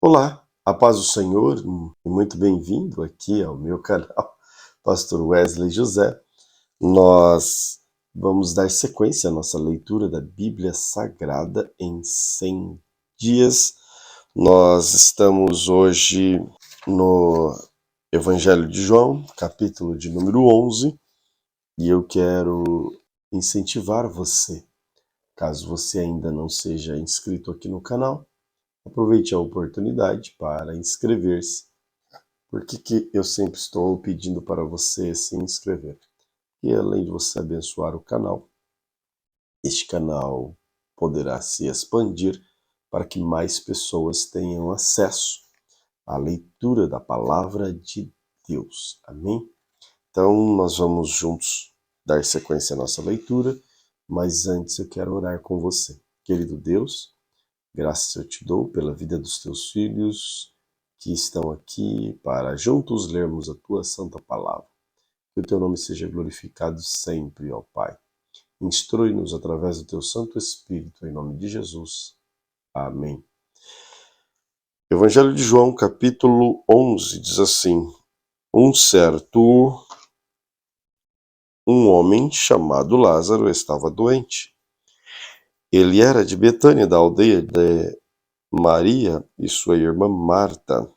Olá, a paz do Senhor e muito bem-vindo aqui ao meu canal, Pastor Wesley José. Nós vamos dar sequência à nossa leitura da Bíblia Sagrada em 100 dias. Nós estamos hoje no Evangelho de João, capítulo de número 11, e eu quero incentivar você, caso você ainda não seja inscrito aqui no canal, aproveite a oportunidade para inscrever-se. Por que eu sempre estou pedindo para você se inscrever? E além de você abençoar o canal, este canal poderá se expandir para que mais pessoas tenham acesso à leitura da palavra de Deus. Amém? Então, nós vamos juntos dar sequência à nossa leitura, mas antes eu quero orar com você. Querido Deus, graças eu te dou pela vida dos teus filhos que estão aqui para juntos lermos a tua santa palavra. Que o teu nome seja glorificado sempre, ó Pai. Instrui-nos através do teu Santo Espírito, em nome de Jesus. Amém. Evangelho de João, capítulo 11, diz assim: um homem chamado Lázaro estava doente. Ele era de Betânia, da aldeia de Maria e sua irmã Marta.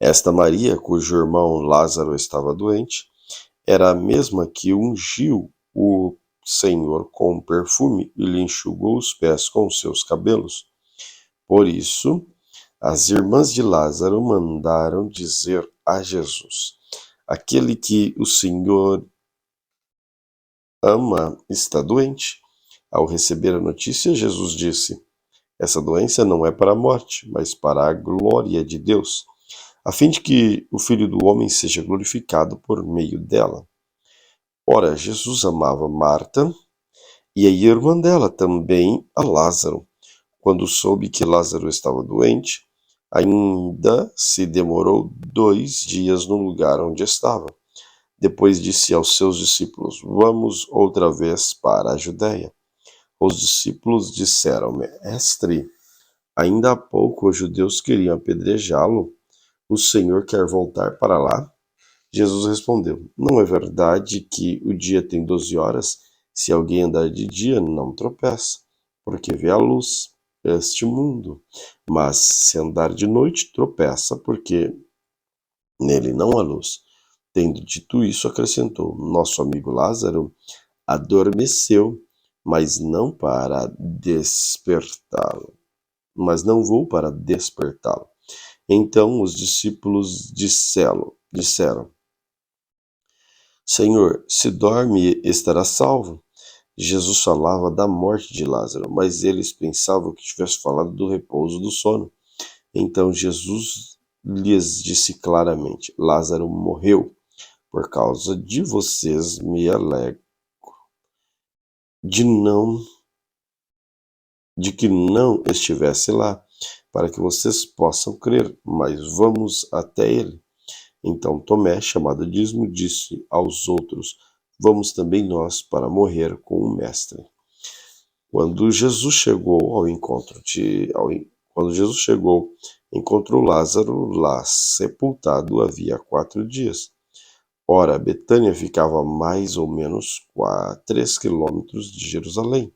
Esta Maria, cujo irmão Lázaro estava doente, era a mesma que ungiu o Senhor com perfume e lhe enxugou os pés com os seus cabelos. Por isso, as irmãs de Lázaro mandaram dizer a Jesus: aquele que o Senhor ama está doente. Ao receber a notícia, Jesus disse: essa doença não é para a morte, mas para a glória de Deus, a fim de que o Filho do Homem seja glorificado por meio dela. Ora, Jesus amava Marta e a irmã dela também, a Lázaro. Quando soube que Lázaro estava doente, ainda se demorou 2 dias no lugar onde estava. Depois disse aos seus discípulos: vamos outra vez para a Judéia. Os discípulos disseram: Mestre, ainda há pouco os judeus queriam apedrejá-lo. O Senhor quer voltar para lá? Jesus respondeu: não é verdade que o dia tem 12 horas? Se alguém andar de dia, não tropeça, porque vê a luz deste mundo. Mas se andar de noite, tropeça, porque nele não há luz. Tendo dito isso, acrescentou: nosso amigo Lázaro adormeceu, mas não vou para despertá-lo. Então os discípulos disseram: Senhor, se dorme, estará salvo. Jesus falava da morte de Lázaro, mas eles pensavam que tivesse falado do repouso do sono. Então Jesus lhes disse claramente: Lázaro morreu. Por causa de vocês me alegro de que não estivesse lá, para que vocês possam crer, mas vamos até ele. Então Tomé, chamado Dízimo, disse aos outros: vamos também nós para morrer com o mestre. Quando Jesus chegou, encontrou Lázaro lá sepultado havia 4 dias. Ora, Betânia ficava a mais ou menos 3 quilômetros de Jerusalém.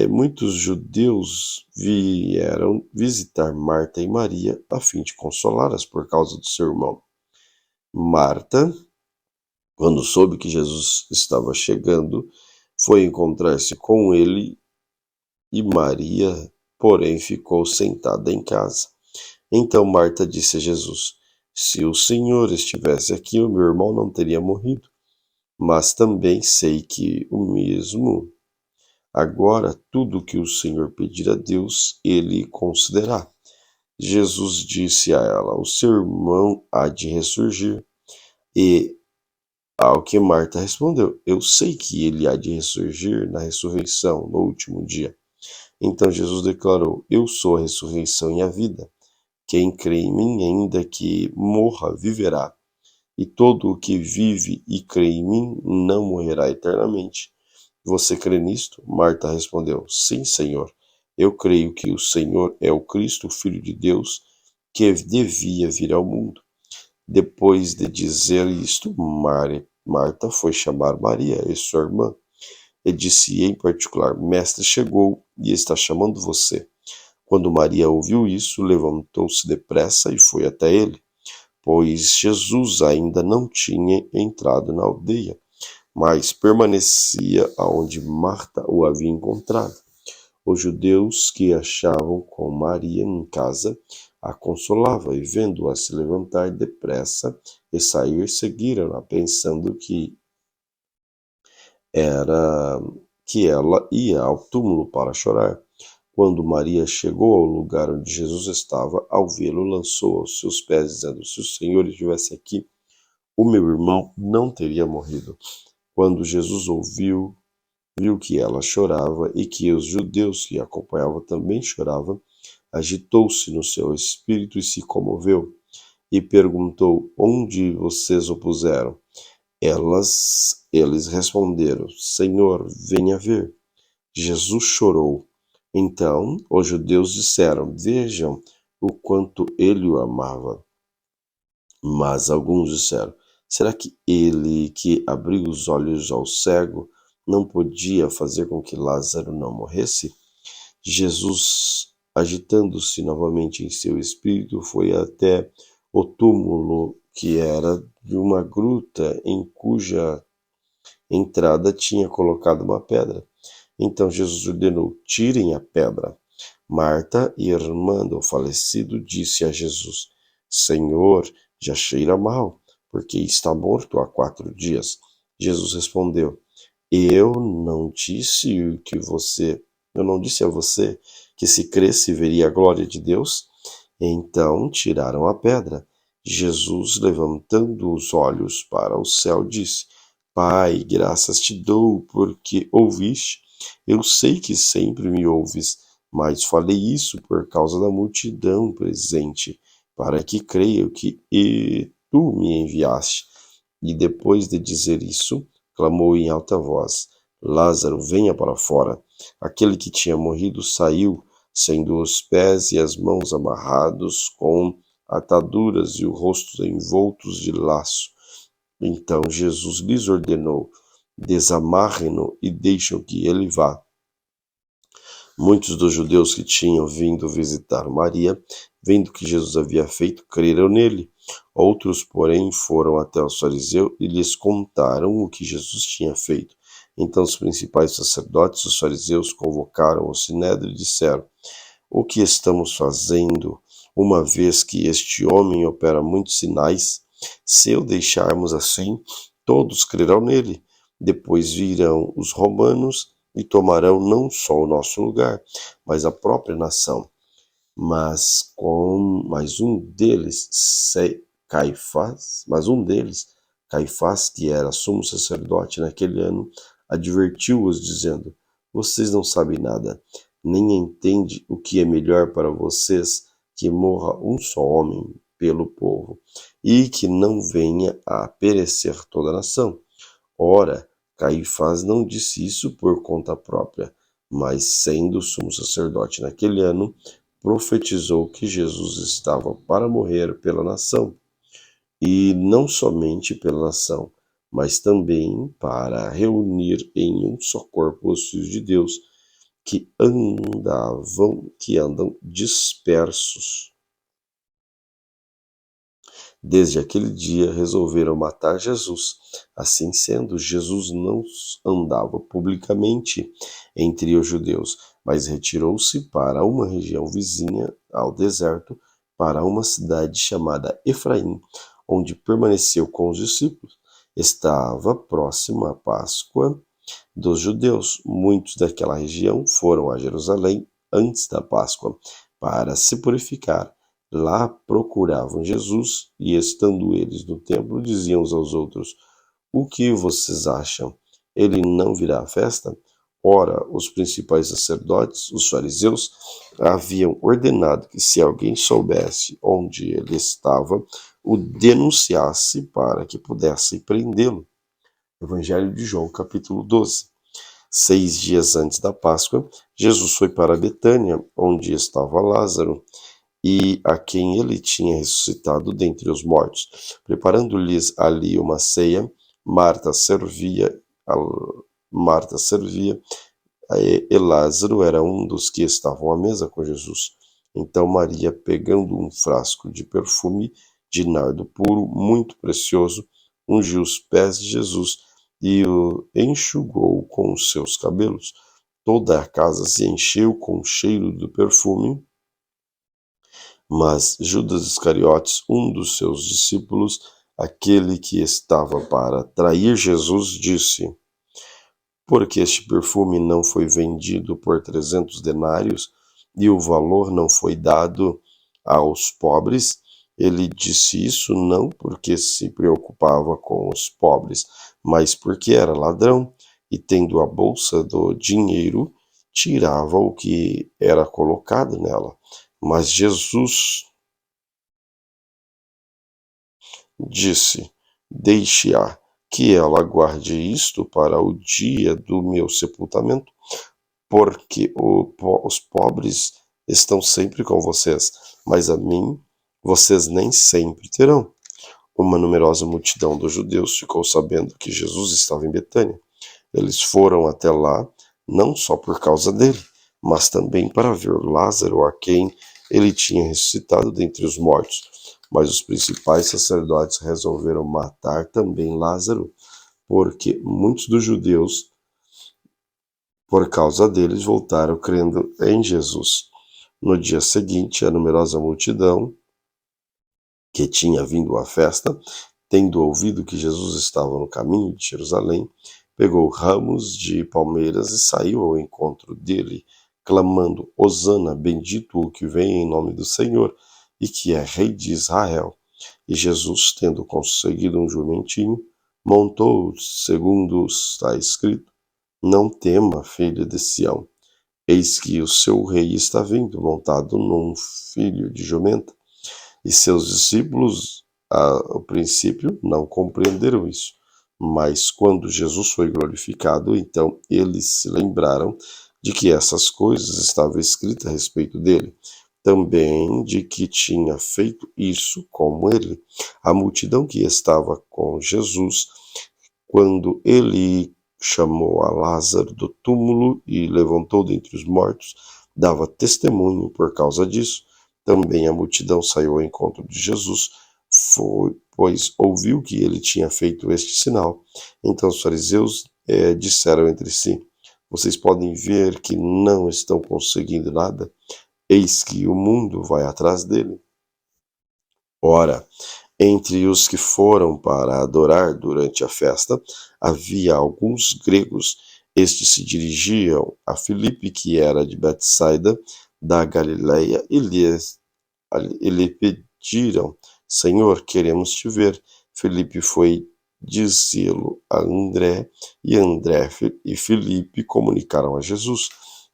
Muitos judeus vieram visitar Marta e Maria a fim de consolá-las por causa do seu irmão. Marta, quando soube que Jesus estava chegando, foi encontrar-se com ele, e Maria, porém, ficou sentada em casa. Então Marta disse a Jesus: se o Senhor estivesse aqui, o meu irmão não teria morrido. Mas também sei que o mesmo agora tudo o que o Senhor pedir a Deus, ele concederá. Jesus disse a ela: o seu irmão há de ressurgir. E ao que Marta respondeu: eu sei que ele há de ressurgir na ressurreição, no último dia. Então Jesus declarou: eu sou a ressurreição e a vida. Quem crê em mim, ainda que morra, viverá. E todo o que vive e crê em mim não morrerá eternamente. Você crê nisto? Marta respondeu: sim, Senhor. eu creio que o Senhor é o Cristo, o Filho de Deus, que devia vir ao mundo. Depois de dizer isto, Marta foi chamar Maria e sua irmã, e disse em particular: Mestre chegou e está chamando você. Quando Maria ouviu isso, levantou-se depressa e foi até ele, pois Jesus ainda não tinha entrado na aldeia, mas permanecia aonde Marta o havia encontrado. Os judeus que achavam com Maria em casa a consolava, e vendo-a se levantar depressa e sair, seguiram-na, pensando era que ela ia ao túmulo para chorar. Quando Maria chegou ao lugar onde Jesus estava, ao vê-lo, lançou aos seus pés, dizendo: Se o Senhor estivesse aqui, o meu irmão não teria morrido. Quando Jesus viu que ela chorava e que os judeus que a acompanhavam também choravam, agitou-se no seu espírito e se comoveu, e perguntou: Onde vocês o puseram? Eles responderam: Senhor, venha ver. Jesus chorou. Então os judeus disseram: Vejam o quanto ele o amava. Mas alguns disseram: Será que ele que abriu os olhos ao cego não podia fazer com que Lázaro não morresse? Jesus, agitando-se novamente em seu espírito, foi até o túmulo, que era de uma gruta em cuja entrada tinha colocado uma pedra. Então Jesus ordenou: Tirem a pedra. Marta, irmã do falecido, disse a Jesus: Senhor, já cheira mal, porque está morto há 4 dias. Jesus respondeu: Eu não disse a você que se cresce veria a glória de Deus? Então tiraram a pedra. Jesus, levantando os olhos para o céu, disse: Pai, graças te dou porque ouviste. Eu sei que sempre me ouves, mas falei isso por causa da multidão presente, para que creiam que tu me enviaste. E depois de dizer isso, clamou em alta voz: Lázaro, venha para fora. Aquele que tinha morrido saiu, sendo os pés e as mãos amarrados com ataduras e o rosto envoltos de laço. Então Jesus lhes ordenou: Desamarrem-no e deixem que ele vá. Muitos dos judeus que tinham vindo visitar Maria, vendo o que Jesus havia feito, creram nele. Outros, porém, foram até os fariseus e lhes contaram o que Jesus tinha feito. Então os principais sacerdotes e os fariseus convocaram o sinédrio e disseram: O que estamos fazendo, uma vez que este homem opera muitos sinais? Se o deixarmos assim, todos crerão nele. Depois virão os romanos e tomarão não só o nosso lugar, mas a própria nação. Mas um deles, Caifás, que era sumo sacerdote naquele ano, advertiu-os, dizendo: Vocês não sabem nada, nem entendem o que é melhor para vocês, que morra um só homem pelo povo, e que não venha a perecer toda a nação. Ora, Caifás não disse isso por conta própria, mas, sendo sumo sacerdote naquele ano, profetizou que Jesus estava para morrer pela nação, e não somente pela nação, mas também para reunir em um só corpo os filhos de Deus que andam dispersos. Desde aquele dia resolveram matar Jesus. Assim sendo, Jesus não andava publicamente entre os judeus, mas retirou-se para uma região vizinha ao deserto, para uma cidade chamada Efraim, onde permaneceu com os discípulos. Estava próxima a Páscoa dos judeus. Muitos daquela região foram a Jerusalém antes da Páscoa para se purificar. Lá procuravam Jesus e, estando eles no templo, diziam uns aos outros: O que vocês acham? Ele não virá à festa? Ora, os principais sacerdotes, os fariseus, haviam ordenado que, se alguém soubesse onde ele estava, o denunciasse para que pudessem prendê-lo. Evangelho de João, capítulo 12. 6 dias antes da Páscoa, Jesus foi para Betânia, onde estava Lázaro, e a quem ele tinha ressuscitado dentre os mortos. Preparando-lhes ali uma ceia, Marta servia, Marta servia, e Lázaro era um dos que estavam à mesa com Jesus. Então Maria, pegando um frasco de perfume de nardo puro, muito precioso, ungiu os pés de Jesus e o enxugou com os seus cabelos. Toda a casa se encheu com o cheiro do perfume. Mas Judas Iscariotes, um dos seus discípulos, aquele que estava para trair Jesus, disse: Por que este perfume não foi vendido por 300 denários e o valor não foi dado aos pobres? Ele disse isso não porque se preocupava com os pobres, mas porque era ladrão e, tendo a bolsa do dinheiro, tirava o que era colocado nela. Mas Jesus disse: Deixe-a, que ela guarde isto para o dia do meu sepultamento, porque os pobres estão sempre com vocês, mas a mim vocês nem sempre terão. Uma numerosa multidão dos judeus ficou sabendo que Jesus estava em Betânia. Eles foram até lá, não só por causa dele, mas também para ver Lázaro, a quem ele tinha ressuscitado dentre os mortos. Mas os principais sacerdotes resolveram matar também Lázaro, porque muitos dos judeus, por causa deles, voltaram crendo em Jesus. No dia seguinte, a numerosa multidão que tinha vindo à festa, tendo ouvido que Jesus estava no caminho de Jerusalém, pegou ramos de palmeiras e saiu ao encontro dele, clamando: Hosana, bendito o que vem em nome do Senhor e que é rei de Israel. E Jesus, tendo conseguido um jumentinho, montou, segundo está escrito: Não tema, filha de Sião, eis que o seu rei está vindo, montado num filho de jumenta. E seus discípulos, ao princípio, não compreenderam isso. Mas quando Jesus foi glorificado, então eles se lembraram de que essas coisas estavam escritas a respeito dele, também de que tinha feito isso como ele. A multidão que estava com Jesus, quando ele chamou a Lázaro do túmulo e levantou dentre os mortos, dava testemunho por causa disso. Também a multidão saiu ao encontro de Jesus, pois ouviu que ele tinha feito este sinal. Então os fariseus disseram entre si: Vocês podem ver que não estão conseguindo nada? Eis que o mundo vai atrás dele. Ora, entre os que foram para adorar durante a festa, havia alguns gregos. Estes se dirigiam a Filipe, que era de Betsaida, da Galileia, e lhe pediram: Senhor, queremos te ver. Filipe foi dizê-lo a André, e André e Filipe comunicaram a Jesus.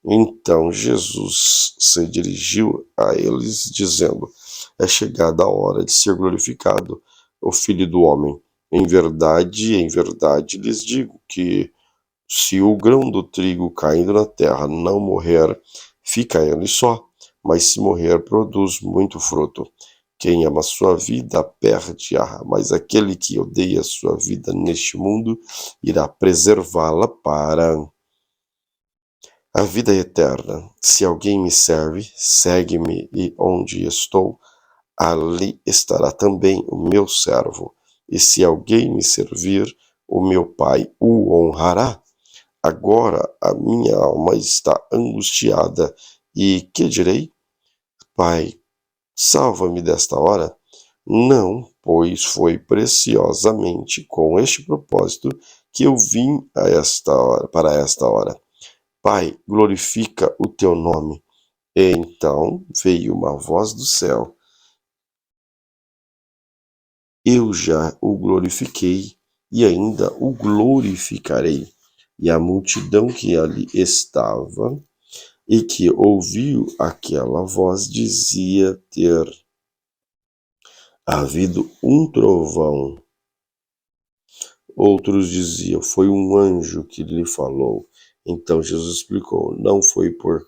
Então Jesus se dirigiu a eles, dizendo: É chegada a hora de ser glorificado o Filho do Homem. Em verdade lhes digo que, se o grão do trigo caindo na terra não morrer, fica ele só, mas se morrer, produz muito fruto. Quem ama sua vida, perde-a, mas aquele que odeia sua vida neste mundo, irá preservá-la para a vida eterna. Se alguém me serve, segue-me, e onde estou, ali estará também o meu servo. E se alguém me servir, o meu Pai o honrará. Agora a minha alma está angustiada, e que direi? Pai, salva-me desta hora? Não, pois foi preciosamente com este propósito que eu vim para esta hora. Pai, glorifica o teu nome. E então veio uma voz do céu: Eu já o glorifiquei e ainda o glorificarei. E a multidão que ali estava e que ouviu aquela voz dizia ter havido um trovão. Outros diziam: Foi um anjo que lhe falou. Então Jesus explicou: não foi por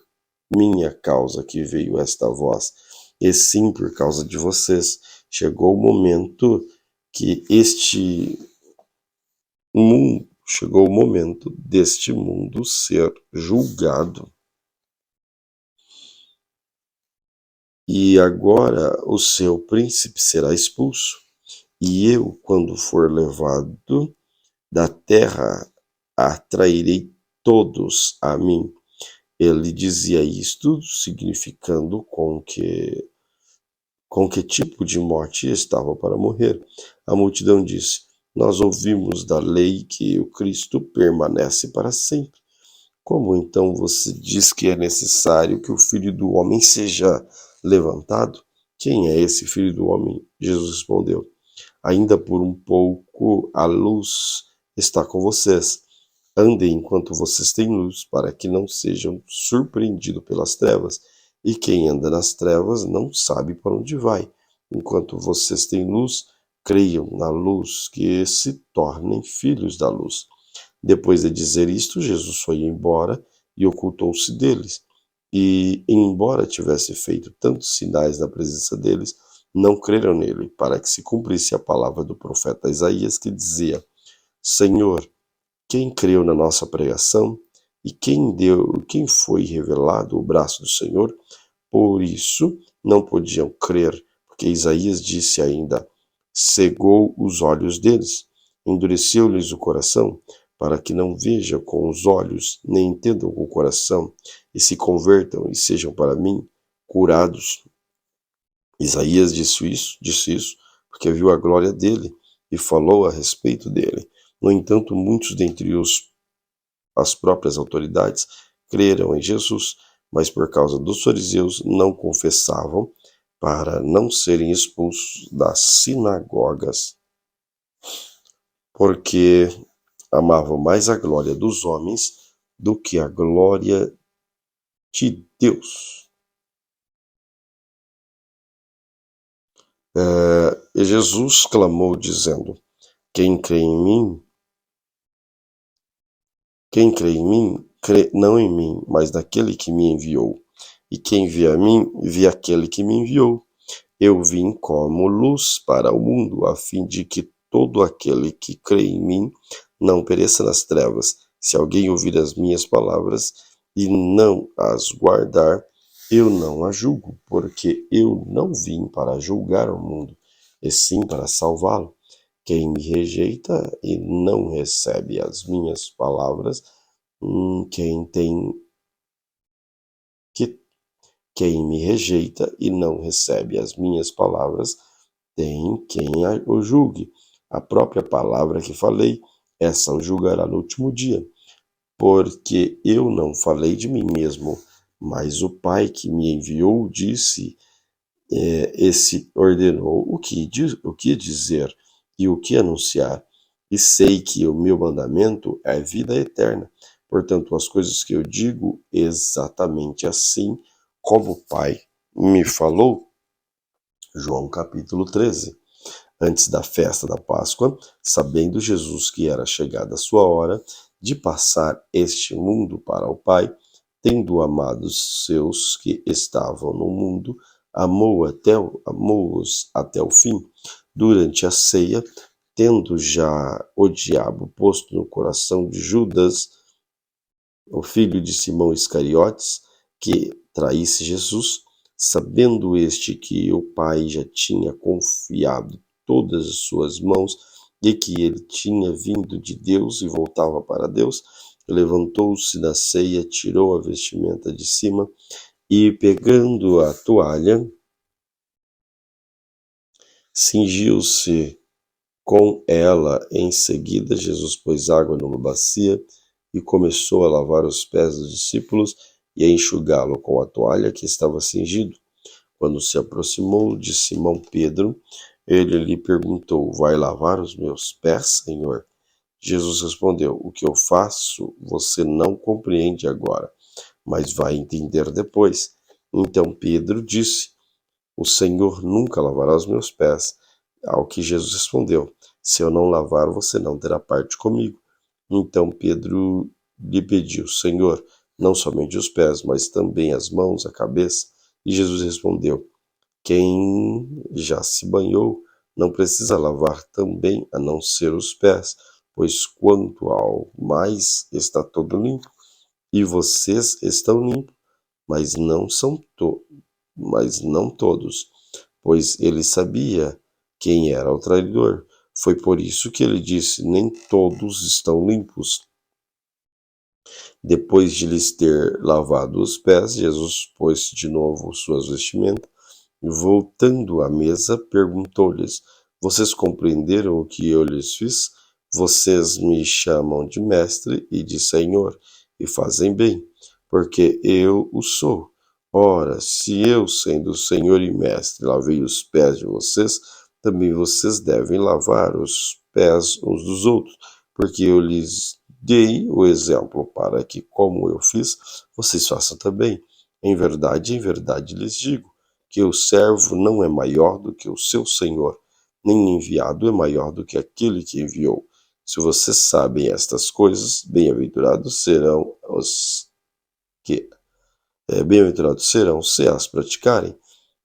minha causa que veio esta voz, e sim por causa de vocês. Chegou o momento que chegou o momento deste mundo ser julgado. E agora o seu príncipe será expulso, e eu, quando for levado da terra, atrairei todos a mim. Ele dizia isto, significando com que tipo de morte estava para morrer. A multidão disse: nós ouvimos da lei que o Cristo permanece para sempre. Como então você diz que é necessário que o Filho do Homem seja levantado? Quem é esse Filho do Homem? Jesus respondeu: ainda por um pouco a luz está com vocês. Andem enquanto vocês têm luz, para que não sejam surpreendidos pelas trevas. E quem anda nas trevas não sabe para onde vai. Enquanto vocês têm luz, creiam na luz, que se tornem filhos da luz. Depois de dizer isto, Jesus foi embora e ocultou-se deles. E, embora tivesse feito tantos sinais na presença deles, não creram nele, para que se cumprisse a palavra do profeta Isaías, que dizia: Senhor, quem creu na nossa pregação? E quem foi revelado o braço do Senhor? Por isso não podiam crer, porque Isaías disse ainda: cegou os olhos deles, endureceu-lhes o coração, para que não vejam com os olhos, nem entendam com o coração, e se convertam e sejam para mim curados. Isaías disse isso porque viu a glória dele e falou a respeito dele. No entanto, muitos dentre as próprias autoridades creram em Jesus, mas por causa dos fariseus não confessavam, para não serem expulsos das sinagogas, porque amavam mais a glória dos homens do que a glória de Deus. E Jesus clamou dizendo: quem crê em mim, crê não em mim, mas naquele que me enviou. E quem vê a mim, vê aquele que me enviou. Eu vim como luz para o mundo, a fim de que todo aquele que crê em mim não pereça nas trevas. Se alguém ouvir as minhas palavras e não as guardar, eu não a julgo, porque eu não vim para julgar o mundo, e sim para salvá-lo. Quem me rejeita e não recebe as minhas palavras, quem me rejeita e não recebe as minhas palavras, tem quem o julgue. A própria palavra que falei, essa o julgará no último dia. Porque eu não falei de mim mesmo, mas o Pai que me enviou disse, esse ordenou o que dizer e o que anunciar. E sei que o meu mandamento é vida eterna. Portanto, as coisas que eu digo, exatamente assim como o Pai me falou. João capítulo 13. Antes da festa da Páscoa, sabendo Jesus que era chegada a sua hora de passar este mundo para o Pai, tendo amado os seus que estavam no mundo, amou-os até o fim. Durante a ceia, tendo já o diabo posto no coração de Judas, o filho de Simão Iscariotes, que traísse Jesus, sabendo este que o Pai já tinha confiado todas as suas mãos e que ele tinha vindo de Deus e voltava para Deus, levantou-se da ceia, tirou a vestimenta de cima e, pegando a toalha, cingiu-se com ela. Em seguida, Jesus pôs água numa bacia e começou a lavar os pés dos discípulos e a enxugá-lo com a toalha que estava cingido. Quando se aproximou de Simão Pedro, ele lhe perguntou: vai lavar os meus pés, Senhor? Jesus respondeu: o que eu faço você não compreende agora, mas vai entender depois. Então Pedro disse: o Senhor nunca lavará os meus pés. Ao que Jesus respondeu: se eu não lavar, você não terá parte comigo. Então Pedro lhe pediu: Senhor, não somente os pés, mas também as mãos, a cabeça? E Jesus respondeu: Quem já se banhou não precisa lavar também a não ser os pés, pois quanto ao mais está todo limpo. E vocês estão limpos, mas mas não todos, pois ele sabia quem era o traidor. Foi por isso que ele disse: Nem todos estão limpos. Depois de lhes ter lavado os pés, Jesus pôs de novo suas vestimentas e, voltando à mesa, perguntou-lhes: Vocês compreenderam o que eu lhes fiz? Vocês me chamam de mestre e de senhor, e fazem bem, porque eu o sou. Ora, se eu, sendo senhor e mestre, lavei os pés de vocês, também vocês devem lavar os pés uns dos outros, porque eu lhes dei o exemplo para que, como eu fiz, vocês façam também. Em verdade lhes digo que o servo não é maior do que o seu senhor, nem enviado é maior do que aquele que enviou. Se vocês sabem estas coisas, bem-aventurados serão bem-aventurados serão se as praticarem.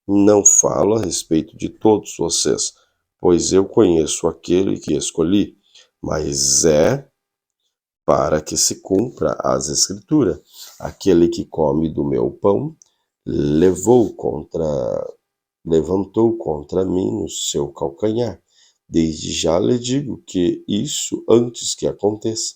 Não falo a respeito de todos vocês, pois eu conheço aquele que escolhi, mas é para que se cumpra as Escrituras. Aquele que come do meu pão levantou contra mim o seu calcanhar. Desde já lhe digo que isso antes que aconteça,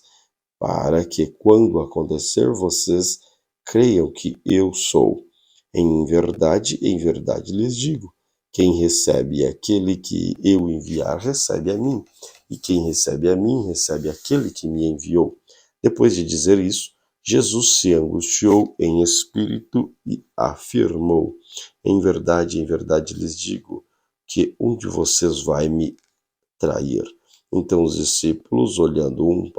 para que quando acontecer vocês creiam que eu sou. Em verdade lhes digo, quem recebe aquele que eu enviar, recebe a mim, e quem recebe a mim, recebe aquele que me enviou. Depois de dizer isso, Jesus se angustiou em espírito e afirmou: em verdade lhes digo, que um de vocês vai me trair. Então os discípulos, olhando uns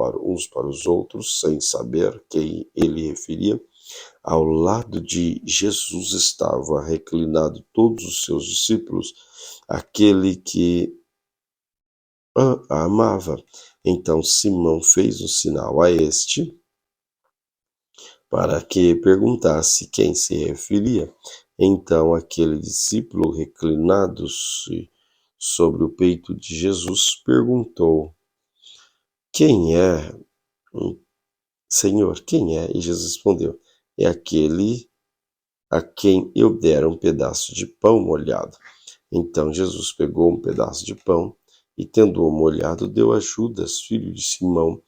para os outros, sem saber quem ele referia, ao lado de Jesus estava reclinado todos os seus discípulos, aquele que a amava. Então Simão fez um sinal a este, para que perguntasse quem se referia. Então aquele discípulo, reclinado-se sobre o peito de Jesus, perguntou: Quem é, Senhor, quem é? E Jesus respondeu: É aquele a quem eu dera um pedaço de pão molhado. Então Jesus pegou um pedaço de pão e, tendo-o molhado, deu a Judas, filho de Simão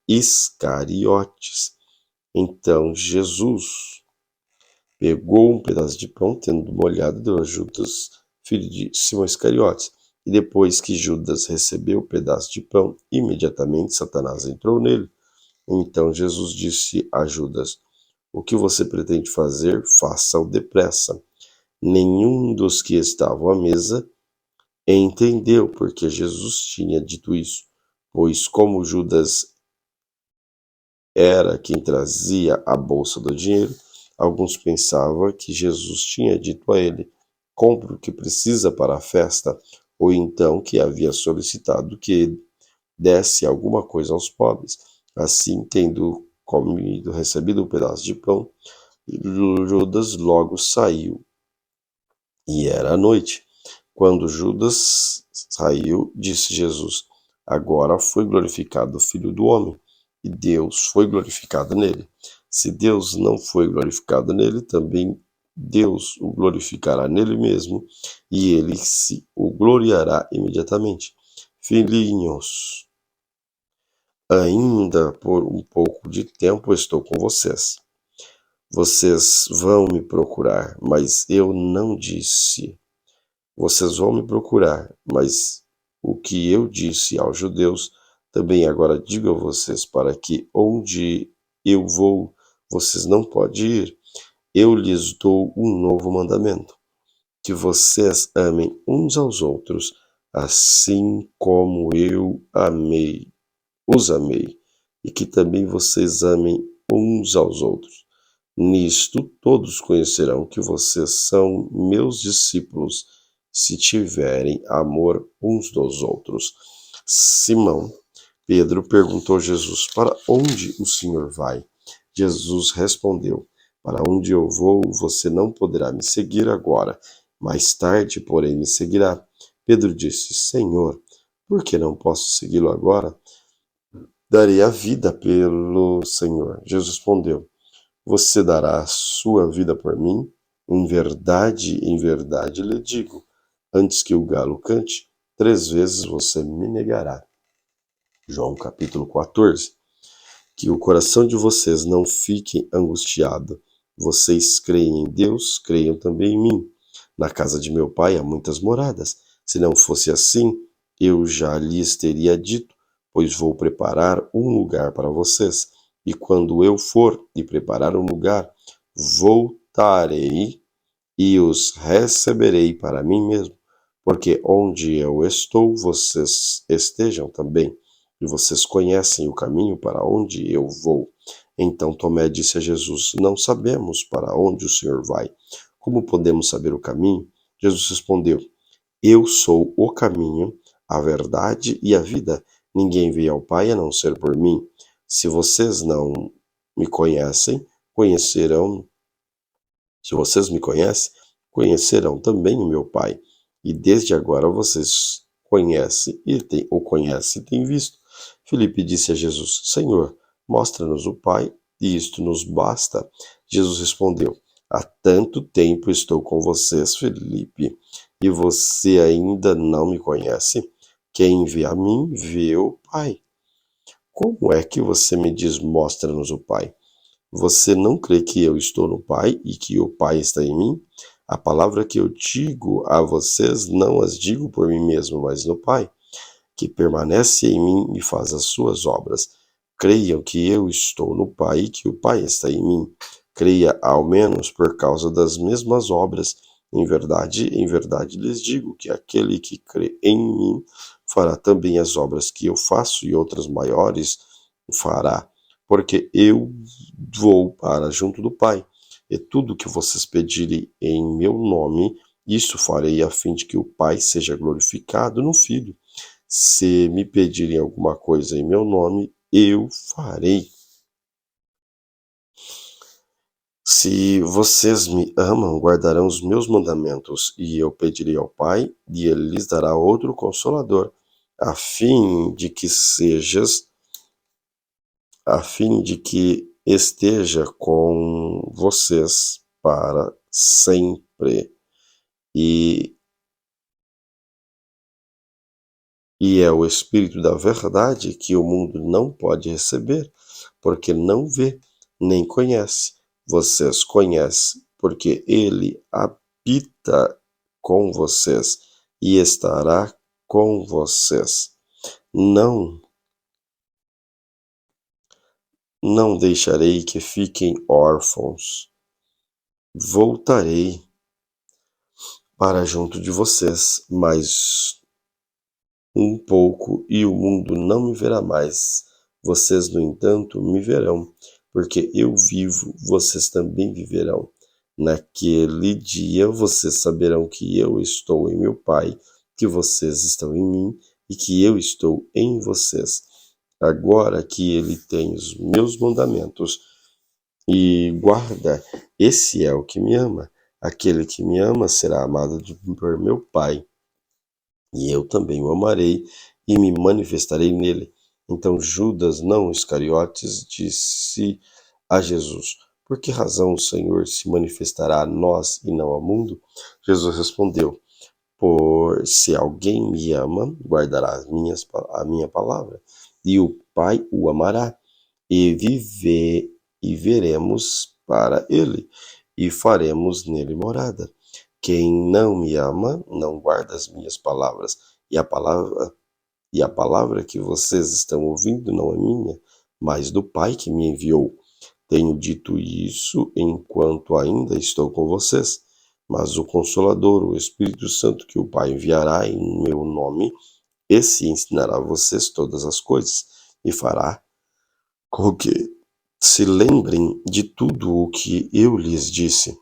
Iscariotes. Então Jesus pegou um pedaço de pão, tendo molhado, deu a Judas, filho de Simão Iscariotes. E depois que Judas recebeu o pedaço de pão, imediatamente Satanás entrou nele. Então Jesus disse a Judas: O que você pretende fazer, faça-o depressa. Nenhum dos que estavam à mesa entendeu porque Jesus tinha dito isso, pois como Judas era quem trazia a bolsa do dinheiro, alguns pensavam que Jesus tinha dito a ele: compre o que precisa para a festa, ou então que havia solicitado que desse alguma coisa aos pobres. Assim, tendo recebido um pedaço de pão, Judas logo saiu, e era a noite. Quando Judas saiu, disse Jesus: Agora foi glorificado o Filho do Homem, e Deus foi glorificado nele. Se Deus não foi glorificado nele, também Deus o glorificará nele mesmo, e ele se o gloriará imediatamente. Filhinhos, ainda por um pouco de tempo estou com vocês. Vocês vão me procurar, mas eu não disse. Vocês vão me procurar, mas o que eu disse aos judeus, também agora digo a vocês, para que onde eu vou, vocês não podem ir. Eu lhes dou um novo mandamento, que vocês amem uns aos outros, assim como eu os amei, e que também vocês amem uns aos outros. Nisto todos conhecerão que vocês são meus discípulos, se tiverem amor uns dos outros. Simão, Pedro perguntou a Jesus: Para onde o Senhor vai? Jesus respondeu: Para onde eu vou, você não poderá me seguir agora. Mais tarde, porém, me seguirá. Pedro disse: Senhor, por que não posso segui-lo agora? Darei a vida pelo Senhor. Jesus respondeu: Você dará a sua vida por mim? Em verdade lhe digo: antes que o galo cante, 3 vezes você me negará. João capítulo 14. Que o coração de vocês não fique angustiado. Vocês creem em Deus, creiam também em mim. Na casa de meu pai há muitas moradas. Se não fosse assim, eu já lhes teria dito, pois vou preparar um lugar para vocês. E quando eu for e preparar um lugar, voltarei e os receberei para mim mesmo, porque onde eu estou, vocês estejam também, e vocês conhecem o caminho para onde eu vou. Então Tomé disse a Jesus: Não sabemos para onde o Senhor vai. Como podemos saber o caminho? Jesus respondeu: Eu sou o caminho, a verdade e a vida. Ninguém vem ao Pai a não ser por mim. Se vocês não me conhecem, conhecerão se vocês me conhecem, conhecerão também o meu Pai. E desde agora vocês conhecem e têm visto. Filipe disse a Jesus: Senhor, mostra-nos o Pai, e isto nos basta. Jesus respondeu: Há tanto tempo estou com vocês, Filipe, e você ainda não me conhece? Quem vê a mim, vê o Pai. Como é que você me diz: Mostra-nos o Pai? Você não crê que eu estou no Pai e que o Pai está em mim? A palavra que eu digo a vocês não as digo por mim mesmo, mas no Pai, que permanece em mim e faz as suas obras. Creiam que eu estou no Pai e que o Pai está em mim. Creia ao menos por causa das mesmas obras. Em verdade lhes digo que aquele que crê em mim fará também as obras que eu faço e outras maiores fará, porque eu vou para junto do Pai. E tudo que vocês pedirem em meu nome, isso farei a fim de que o Pai seja glorificado no Filho. Se me pedirem alguma coisa em meu nome, eu farei. Se vocês me amam, guardarão os meus mandamentos, e eu pedirei ao Pai, e ele lhes dará outro consolador, a fim de que esteja com vocês para sempre. E é o Espírito da verdade que o mundo não pode receber, porque não vê, nem conhece. Vocês conhecem, porque ele habita com vocês e estará com vocês. Não, não deixarei que fiquem órfãos. Voltarei para junto de vocês, mas um pouco e o mundo não me verá mais. Vocês, no entanto, me verão, porque eu vivo, vocês também viverão. Naquele dia vocês saberão que eu estou em meu Pai, que vocês estão em mim e que eu estou em vocês. Agora que ele tem os meus mandamentos e guarda, esse é o que me ama. Aquele que me ama será amado por meu Pai, e eu também o amarei e me manifestarei nele. Então Judas, não Iscariotes, disse a Jesus: Por que razão o Senhor se manifestará a nós e não ao mundo? Jesus respondeu: Por se alguém me ama, guardará a minha palavra, e o Pai o amará, e veremos para ele, e faremos nele morada. Quem não me ama não guarda as minhas palavras, e a palavra que vocês estão ouvindo não é minha, mas do Pai que me enviou. Tenho dito isso enquanto ainda estou com vocês, mas o Consolador, o Espírito Santo que o Pai enviará em meu nome, esse ensinará a vocês todas as coisas e fará com que se lembrem de tudo o que eu lhes disse.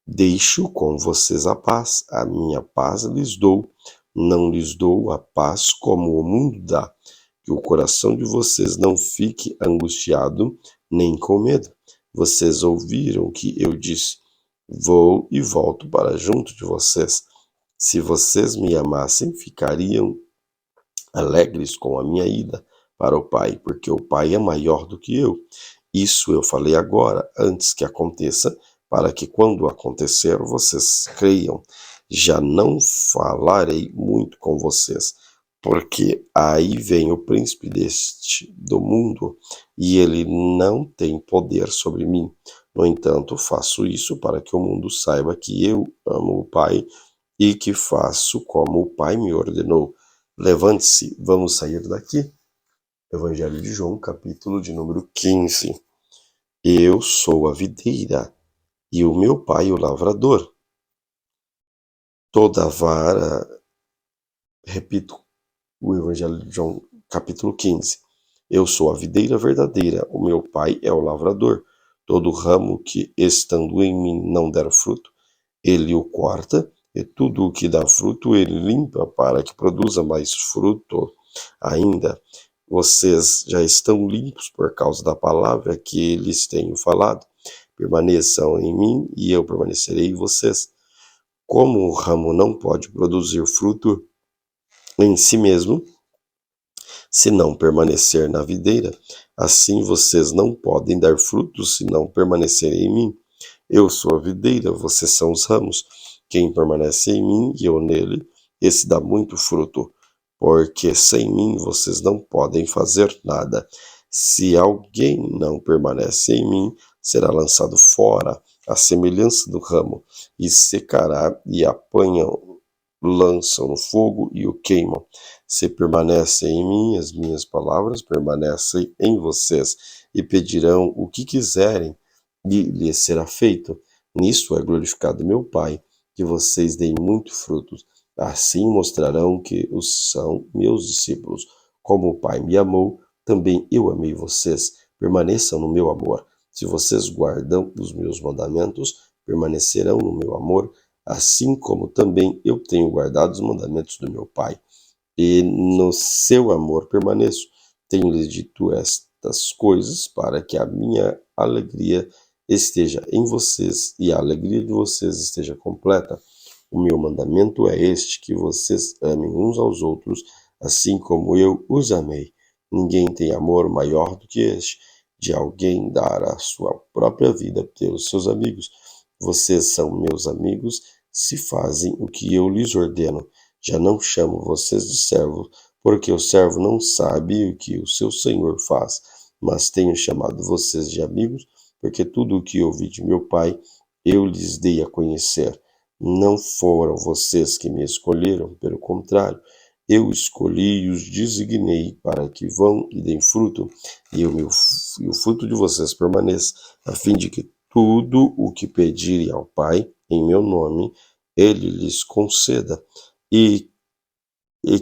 Deixo com vocês a paz, a minha paz lhes dou, não lhes dou a paz como o mundo dá. que o coração de vocês não fique angustiado nem com medo. Vocês ouviram que eu disse: vou e volto para junto de vocês. Se vocês me amassem, ficariam alegres com a minha ida para o Pai, porque o Pai é maior do que eu. Isso eu falei agora, antes que aconteça, para que quando acontecer vocês creiam. Já não falarei muito com vocês, porque aí vem o príncipe do mundo, e ele não tem poder sobre mim. No entanto, faço isso para que o mundo saiba que eu amo o Pai e que faço como o Pai me ordenou. Levante-se, vamos sair daqui. Evangelho de João, capítulo de número 15. Eu sou a videira e o meu pai o lavrador. Toda vara, repito, o Evangelho de João, capítulo 15. Eu sou a videira verdadeira, o meu pai é o lavrador. Todo ramo que, estando em mim, não der fruto, ele o corta, e tudo o que dá fruto ele limpa, para que produza mais fruto ainda. Vocês já estão limpos por causa da palavra que lhes tenho falado. Permaneçam em mim e eu permanecerei em vocês. Como o ramo não pode produzir fruto em si mesmo, se não permanecer na videira, assim vocês não podem dar frutos se não permanecerem em mim. Eu sou a videira, vocês são os ramos. Quem permanece em mim e eu nele, esse dá muito fruto, porque sem mim vocês não podem fazer nada. Se alguém não permanece em mim, será lançado fora, à semelhança do ramo, e secará, e apanham, lançam no fogo e o queimam. Se permanecem em mim, as minhas palavras permanecem em vocês, e pedirão o que quiserem, e lhes será feito. Nisso é glorificado meu Pai, que vocês deem muito frutos. Assim mostrarão que os são meus discípulos. Como o Pai me amou, também eu amei vocês. Permaneçam no meu amor. Se vocês guardam os meus mandamentos, permanecerão no meu amor, assim como também eu tenho guardado os mandamentos do meu Pai. E no seu amor permaneço. Tenho-lhes dito estas coisas para que a minha alegria esteja em vocês e a alegria de vocês esteja completa. O meu mandamento é este, que vocês amem uns aos outros, assim como eu os amei. Ninguém tem amor maior do que este, de alguém dar a sua própria vida pelos seus amigos. Vocês são meus amigos se fazem o que eu lhes ordeno. Já não chamo vocês de servos, porque o servo não sabe o que o seu senhor faz, mas tenho chamado vocês de amigos, porque tudo o que ouvi de meu Pai eu lhes dei a conhecer. Não foram vocês que me escolheram, pelo contrário, eu escolhi e os designei para que vão e deem fruto, e o fruto de vocês permaneça, a fim de que tudo o que pedirem ao Pai em meu nome, ele lhes conceda. E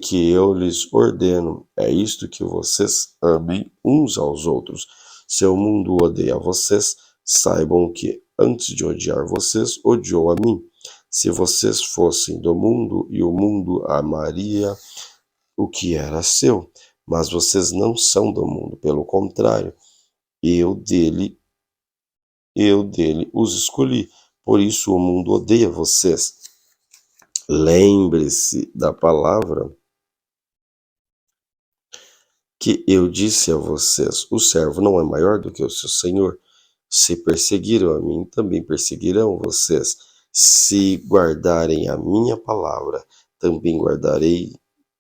que eu lhes ordeno, é isto, que vocês amem uns aos outros. Se o mundo odeia vocês, saibam que antes de odiar vocês, odiou a mim. Se vocês fossem do mundo, e o mundo amaria o que era seu, mas vocês não são do mundo, pelo contrário, eu dele os escolhi. Por isso o mundo odeia vocês. Lembre-se da palavra que eu disse a vocês: o servo não é maior do que o seu senhor. Se perseguiram a mim, também perseguirão vocês. Se guardarem a minha palavra, também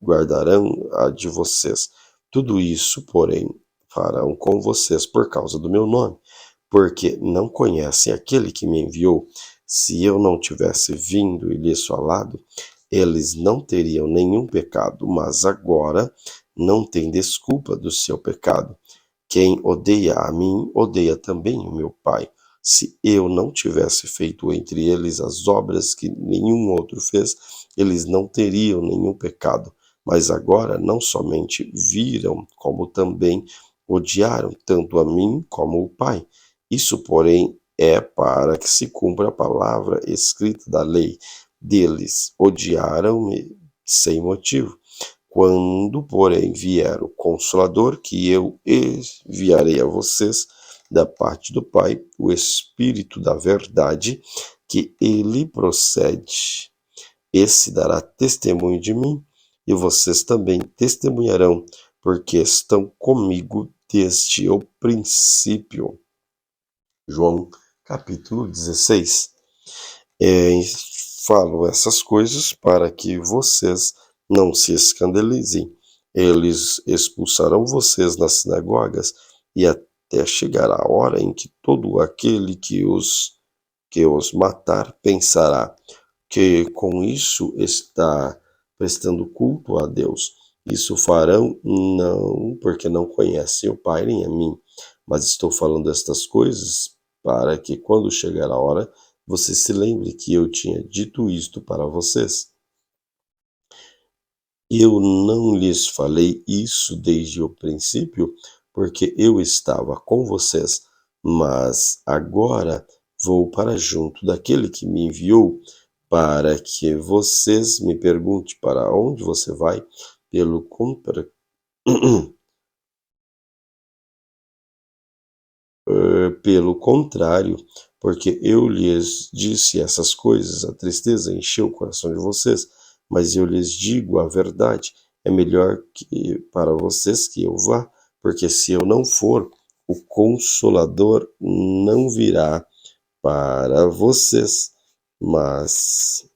guardarão a de vocês. Tudo isso, porém, farão com vocês por causa do meu nome, porque não conhecem aquele que me enviou. Se eu não tivesse vindo e lhes falado, eles não teriam nenhum pecado, mas agora não têm desculpa do seu pecado. Quem odeia a mim, odeia também o meu Pai. Se eu não tivesse feito entre eles as obras que nenhum outro fez, eles não teriam nenhum pecado. Mas agora não somente viram, como também odiaram tanto a mim como o Pai. Isso, porém, é para que se cumpra a palavra escrita da lei. Deles odiaram-me sem motivo. Quando, porém, vier o Consolador, que eu enviarei a vocês da parte do Pai, o Espírito da verdade, que ele procede. Esse dará testemunho de mim, e vocês também testemunharão, porque estão comigo desde o princípio. João capítulo 16. Falo essas coisas para que vocês não se escandalizem. Eles expulsarão vocês nas sinagogas, e até chegar a hora em que todo aquele que os matar pensará que com isso está prestando culto a Deus. Isso farão não porque não conhecem o Pai nem a mim, mas estou falando estas coisas para que quando chegar a hora, você se lembre que eu tinha dito isto para vocês. Eu não lhes falei isso desde o princípio, porque eu estava com vocês, mas agora vou para junto daquele que me enviou, para que vocês me perguntem para onde você vai. Pelo contrário, porque eu lhes disse essas coisas, a tristeza encheu o coração de vocês, mas eu lhes digo a verdade, é melhor que para vocês que eu vá, porque se eu não for, o Consolador não virá para vocês, mas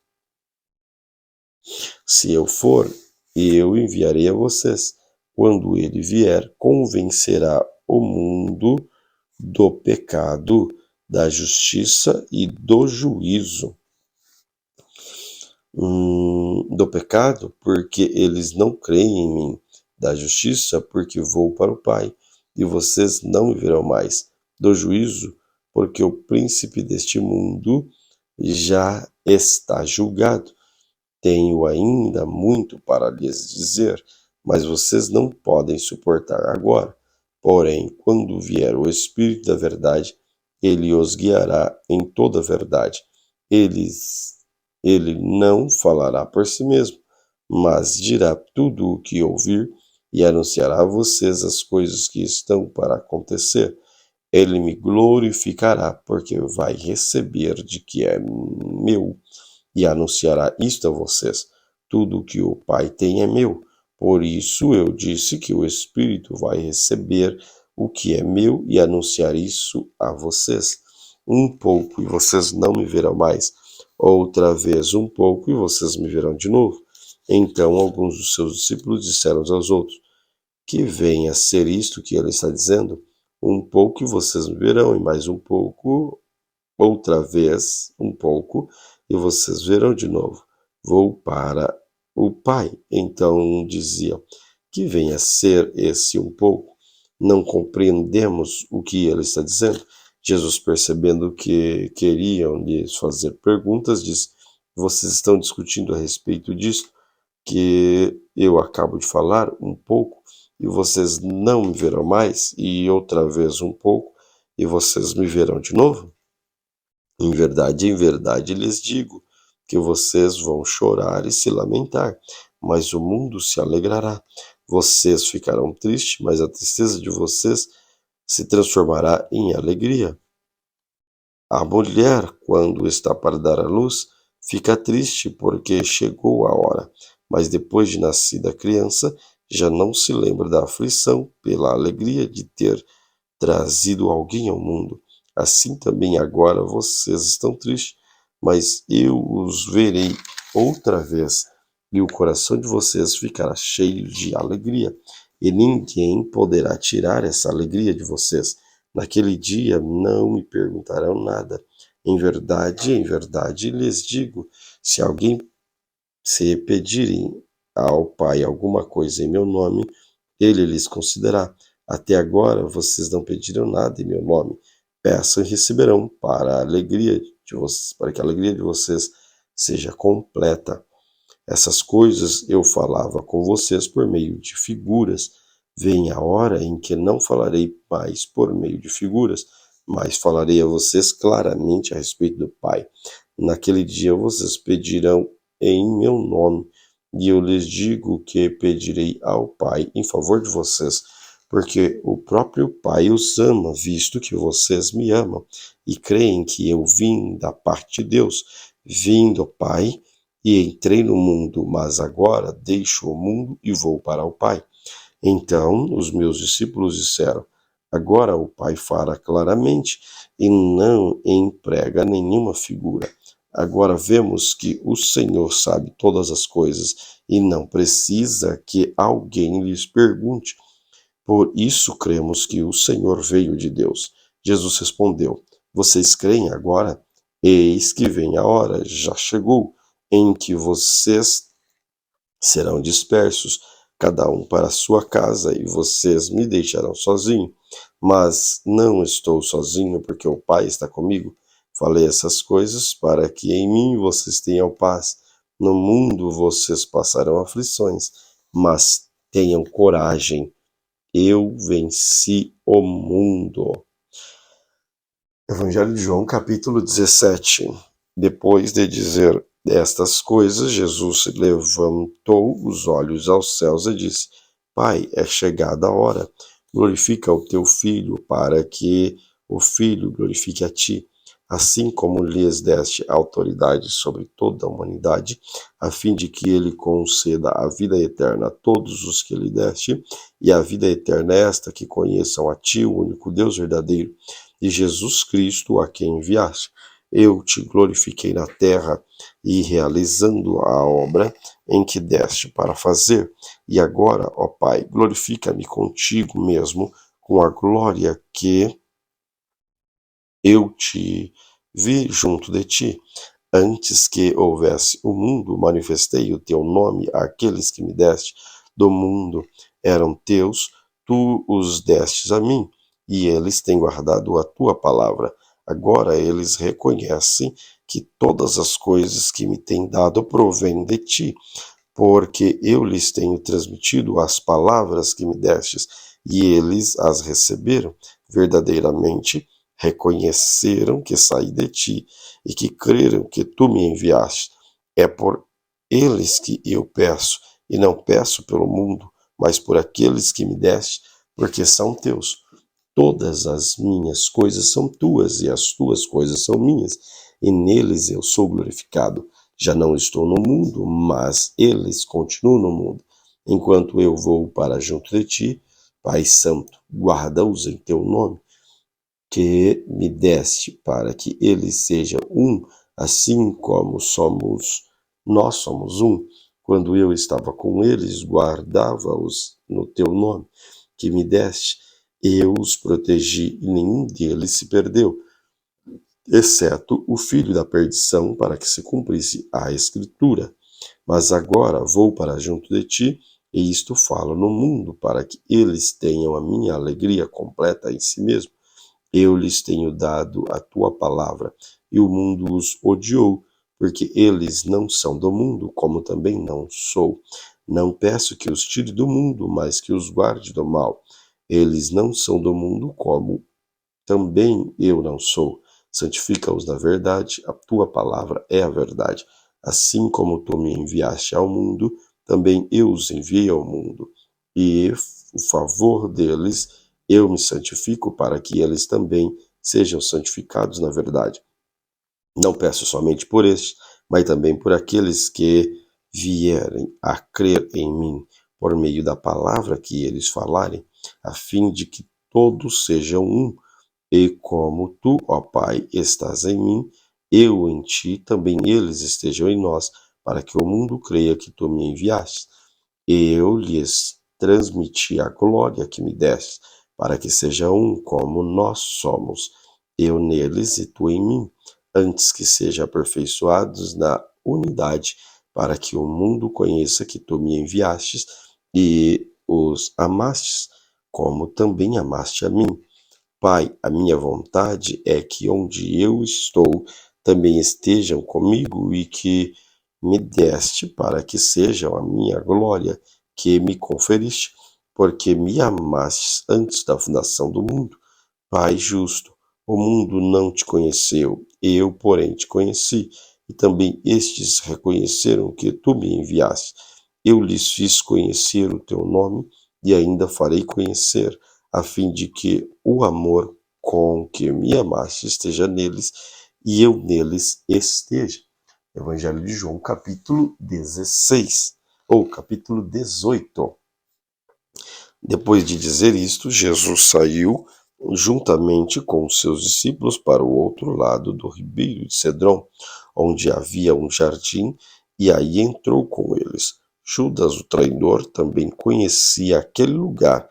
se eu for, eu enviarei a vocês. Quando ele vier, convencerá o mundo do pecado, da justiça e do juízo. Do pecado, porque eles não creem em mim. Da justiça, porque vou para o Pai, e vocês não me verão mais. Do juízo, porque o príncipe deste mundo já está julgado. Tenho ainda muito para lhes dizer, mas vocês não podem suportar agora. Porém, quando vier o Espírito da verdade, ele os guiará em toda a verdade. Ele não falará por si mesmo, mas dirá tudo o que ouvir e anunciará a vocês as coisas que estão para acontecer. Ele me glorificará, porque vai receber de que é meu e anunciará isto a vocês. Tudo o que o Pai tem é meu. Por isso eu disse que o Espírito vai receber o que é meu e anunciar isso a vocês. Um pouco e vocês não me verão mais. Outra vez um pouco e vocês me verão de novo. Então alguns dos seus discípulos disseram uns aos outros: que venha a ser isto que ele está dizendo? Um pouco e vocês me verão, e mais um pouco, outra vez um pouco, e vocês verão de novo. Vou para o Pai. Então diziam: que venha a ser esse um pouco? Não compreendemos o que ele está dizendo. Jesus, percebendo que queriam lhes fazer perguntas, disse: vocês estão discutindo a respeito disso que eu acabo de falar um pouco, e vocês não me verão mais, e outra vez um pouco, e vocês me verão de novo? Em verdade lhes digo que vocês vão chorar e se lamentar, mas o mundo se alegrará. Vocês ficarão tristes, mas a tristeza de vocês se transformará em alegria. A mulher, quando está para dar à luz, fica triste porque chegou a hora, mas depois de nascida a criança, já não se lembra da aflição pela alegria de ter trazido alguém ao mundo. Assim também agora vocês estão tristes, mas eu os verei outra vez, e o coração de vocês ficará cheio de alegria, e ninguém poderá tirar essa alegria de vocês. Naquele dia não me perguntarão nada. Em verdade lhes digo, se alguém se pedirem ao Pai alguma coisa em meu nome, ele lhes concederá. Até agora vocês não pediram nada em meu nome. Peçam e receberão, para que a alegria de vocês seja completa. Essas coisas eu falava com vocês por meio de figuras. Vem a hora em que não falarei mais por meio de figuras, mas falarei a vocês claramente a respeito do Pai. Naquele dia vocês pedirão em meu nome. E eu lhes digo que pedirei ao Pai em favor de vocês, porque o próprio Pai os ama, visto que vocês me amam e creem que eu vim da parte de Deus. Vim do Pai e entrei no mundo, mas agora deixo o mundo e vou para o Pai. Então os meus discípulos disseram: Agora o Pai fala claramente e não emprega nenhuma figura. Agora vemos que o Senhor sabe todas as coisas e não precisa que alguém lhes pergunte. Por isso cremos que o Senhor veio de Deus. Jesus respondeu: Vocês creem agora? Eis que vem a hora, já chegou, em que vocês serão dispersos, cada um para a sua casa, e vocês me deixarão sozinho. Mas não estou sozinho, porque o Pai está comigo. Falei essas coisas para que em mim vocês tenham paz. No mundo vocês passarão aflições, mas tenham coragem. Eu venci o mundo. Evangelho de João, capítulo 17. Depois de dizer estas coisas, Jesus levantou os olhos aos céus e disse: Pai, é chegada a hora. Glorifica o teu Filho, para que o Filho glorifique a ti, assim como lhes deste autoridade sobre toda a humanidade, a fim de que ele conceda a vida eterna a todos os que lhe deste, e a vida eterna é esta, que conheçam a ti, o único Deus verdadeiro, e Jesus Cristo, a quem enviaste. Eu te glorifiquei na terra, e realizando a obra em que deste para fazer. E agora, ó Pai, glorifica-me contigo mesmo, com a glória que eu te vi junto de ti. Antes que houvesse o mundo, manifestei o teu nome àqueles que me deste do mundo. Eram teus, tu os destes a mim, e eles têm guardado a tua palavra. Agora eles reconhecem que todas as coisas que me têm dado provêm de ti, porque eu lhes tenho transmitido as palavras que me destes, e eles as receberam. Verdadeiramente reconheceram que saí de ti, e que creram que tu me enviaste. É por eles que eu peço, e não peço pelo mundo, mas por aqueles que me deste, porque são teus. Todas as minhas coisas são tuas, e as tuas coisas são minhas, e neles eu sou glorificado. Já não estou no mundo, mas eles continuam no mundo. Enquanto eu vou para junto de ti, Pai Santo, guarda-os em teu nome, que me deste, para que eles sejam um, assim como nós somos um. Quando eu estava com eles, guardava-os no teu nome, que me deste. Eu os protegi e nenhum deles se perdeu, exceto o filho da perdição, para que se cumprisse a Escritura. Mas agora vou para junto de ti, e isto falo no mundo, para que eles tenham a minha alegria completa em si mesmo. Eu lhes tenho dado a tua palavra, e o mundo os odiou, porque eles não são do mundo, como também não sou. Não peço que os tire do mundo, mas que os guarde do mal. Eles não são do mundo, como também eu não sou. Santifica-os na verdade, a tua palavra é a verdade. Assim como tu me enviaste ao mundo, também eu os enviei ao mundo. E o favor deles eu me santifico, para que eles também sejam santificados na verdade. Não peço somente por estes, mas também por aqueles que vierem a crer em mim por meio da palavra que eles falarem, a fim de que todos sejam um. E como tu, ó Pai, estás em mim, eu em ti, também eles estejam em nós, para que o mundo creia que tu me enviaste. Eu lhes transmiti a glória que me deste, para que seja um como nós somos, eu neles e tu em mim, antes que sejam aperfeiçoados na unidade, para que o mundo conheça que tu me enviastes e os amastes, como também amaste a mim. Pai, a minha vontade é que onde eu estou também estejam comigo, e que me deste, para que sejam a minha glória que me conferiste, porque me amastes antes da fundação do mundo. Pai justo, o mundo não te conheceu, eu, porém, te conheci, e também estes reconheceram que tu me enviaste. eu lhes fiz conhecer o teu nome e ainda farei conhecer, a fim de que o amor com que me amaste esteja neles e eu neles esteja. Evangelho de João, capítulo 16, ou capítulo 18. Depois de dizer isto, Jesus saiu juntamente com os seus discípulos para o outro lado do ribeiro de Cedron, onde havia um jardim, e aí entrou com eles. Judas, o traidor, também conhecia aquele lugar,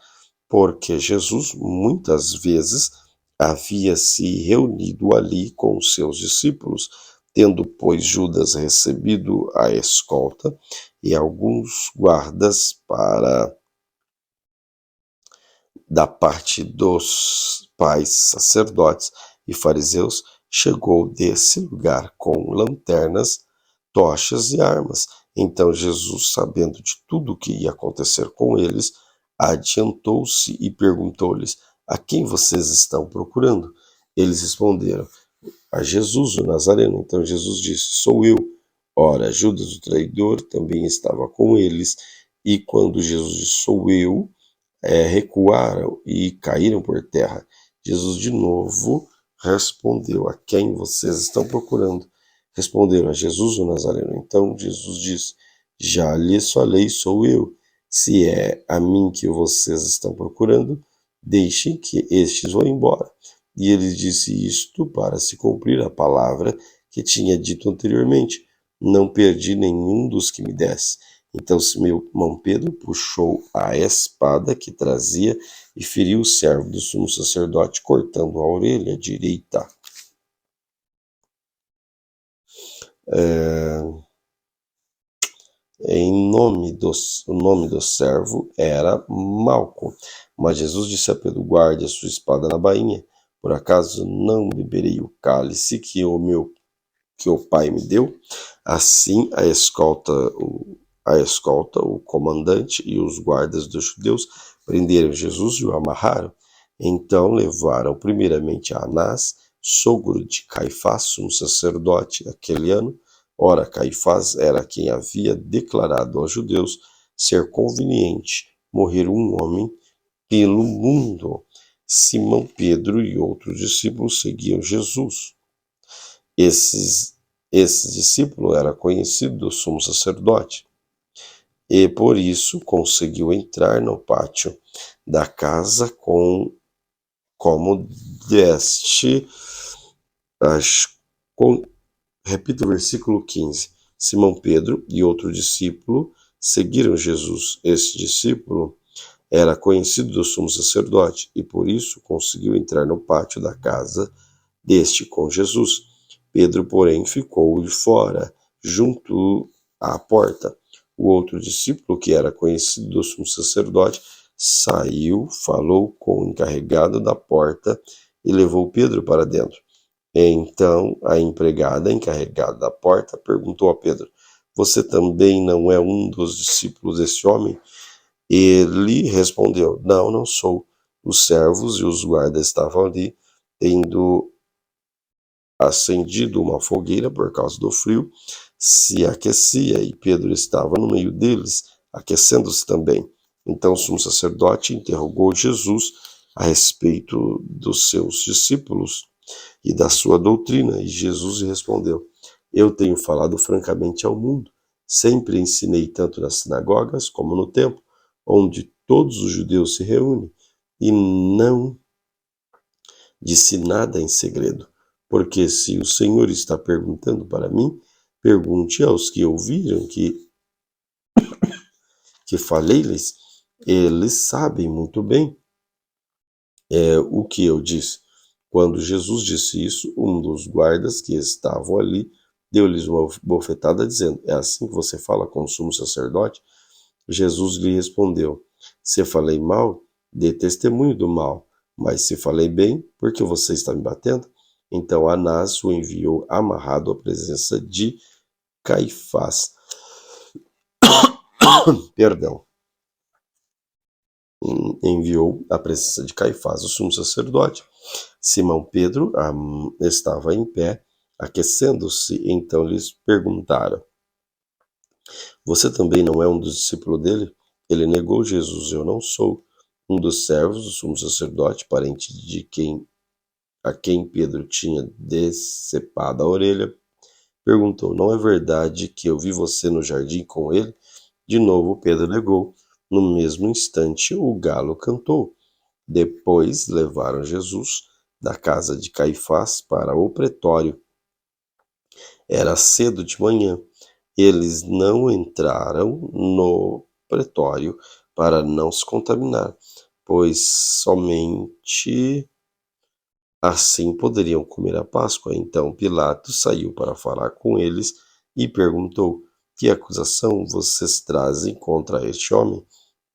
porque Jesus muitas vezes havia se reunido ali com os seus discípulos. Tendo, pois, Judas recebido a escolta e alguns guardas da parte dos pais sacerdotes e fariseus, chegou desse lugar com lanternas, tochas e armas. Então Jesus, sabendo de tudo o que ia acontecer com eles, adiantou-se e perguntou-lhes: a quem vocês estão procurando? Eles responderam: a Jesus, o Nazareno. Então Jesus disse: sou eu. Ora, Judas, o traidor, também estava com eles, e quando Jesus disse: sou eu, recuaram e caíram por terra. Jesus de novo respondeu: a quem vocês estão procurando? Responderam: a Jesus, o Nazareno. Então Jesus disse: já lhes falei, sou eu. Se é a mim que vocês estão procurando, deixem que estes vão embora. E ele disse isto para se cumprir a palavra que tinha dito anteriormente: não perdi nenhum dos que me desse. Então Simão Pedro puxou a espada que trazia e feriu o servo do sumo sacerdote, cortando a orelha direita. O nome do servo era Malco. Mas Jesus disse a Pedro: guarde a sua espada na bainha. Por acaso não beberei o cálice que o Pai me deu? Assim a escolta, o comandante e os guardas dos judeus prenderam Jesus e o amarraram. Então levaram primeiramente a Anás, sogro de Caifás, sumo sacerdote aquele ano. Ora, Caifás era quem havia declarado aos judeus ser conveniente morrer um homem pelo mundo. Simão Pedro e outros discípulos seguiam Jesus. Esse discípulo era conhecido do sumo sacerdote e por isso conseguiu entrar no pátio da casa como deste. Repita o versículo 15. Simão Pedro e outro discípulo seguiram Jesus. Esse discípulo era conhecido do sumo sacerdote e por isso conseguiu entrar no pátio da casa deste com Jesus. Pedro, porém, ficou de fora, junto à porta. O outro discípulo, que era conhecido do sumo sacerdote, saiu, falou com o encarregado da porta e levou Pedro para dentro. Então a empregada encarregada da porta perguntou a Pedro: você também não é um dos discípulos desse homem? Ele respondeu: não, não sou. Os servos e os guardas estavam ali, tendo acendido uma fogueira por causa do frio, se aquecia e Pedro estava no meio deles, aquecendo-se também. Então o sumo sacerdote interrogou Jesus a respeito dos seus discípulos e da sua doutrina, e Jesus respondeu: eu tenho falado francamente ao mundo. Sempre ensinei tanto nas sinagogas como no templo, onde todos os judeus se reúnem, e não disse nada em segredo. Porque se o Senhor está perguntando para mim, pergunte aos que ouviram que falei-lhes. Eles sabem muito bem o que eu disse. Quando Jesus disse isso, um dos guardas que estavam ali deu-lhes uma bofetada, dizendo: é assim que você fala com o sumo sacerdote? Jesus lhe respondeu: se falei mal, dê testemunho do mal, mas se falei bem, por que você está me batendo? Então Anás o enviou amarrado à presença de Caifás. Perdão. Enviou à presença de Caifás, o sumo sacerdote. Simão Pedro estava em pé, aquecendo-se. Então lhes perguntaram: Você também não é um dos discípulos dele? Ele negou Jesus: eu não sou. Um dos servos do sumo sacerdote, parente a quem Pedro tinha decepado a orelha, perguntou: não é verdade que eu vi você no jardim com ele? De novo Pedro negou. No mesmo instante, o galo cantou. Depois levaram Jesus da casa de Caifás para o pretório. Era cedo de manhã. Eles não entraram no pretório para não se contaminar, pois somente assim poderiam comer a Páscoa. Então Pilatos saiu para falar com eles e perguntou: que acusação vocês trazem contra este homem?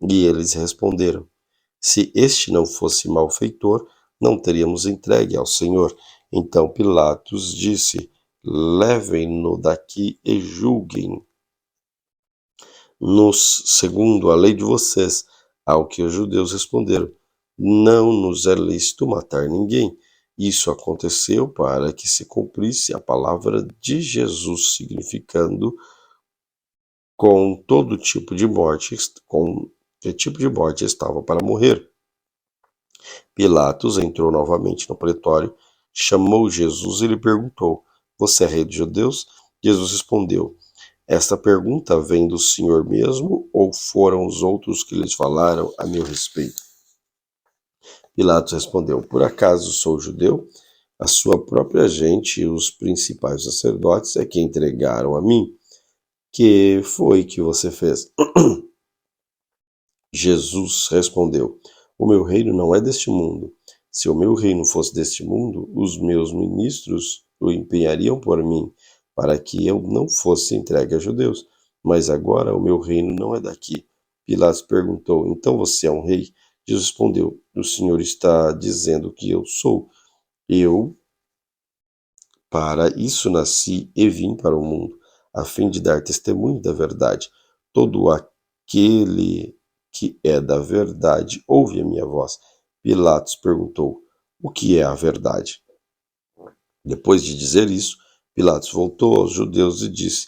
E eles responderam: se este não fosse malfeitor, não teríamos entregue ao Senhor. Então Pilatos disse: levem-no daqui e julguem-nos segundo a lei de vocês. Ao que os judeus responderam: não nos é lícito matar ninguém. Isso aconteceu para que se cumprisse a palavra de Jesus, significando com todo tipo de morte, com que tipo de morte estava para morrer. Pilatos entrou novamente no pretório, chamou Jesus e lhe perguntou: você é rei dos judeus? Jesus respondeu: esta pergunta vem do Senhor mesmo, ou foram os outros que lhes falaram a meu respeito? Pilatos respondeu: por acaso sou judeu? A sua própria gente e os principais sacerdotes é que entregaram a mim. Que foi que você fez? Jesus respondeu: o meu reino não é deste mundo. Se o meu reino fosse deste mundo, os meus ministros o empenhariam por mim, para que eu não fosse entregue a judeus. Mas agora o meu reino não é daqui. Pilatos perguntou: então você é um rei? Jesus respondeu: o Senhor está dizendo que eu sou. Eu para isso nasci e vim para o mundo, a fim de dar testemunho da verdade. Todo aquele que é da verdade ouve a minha voz. Pilatos perguntou: o que é a verdade? Depois de dizer isso, Pilatos voltou aos judeus e disse: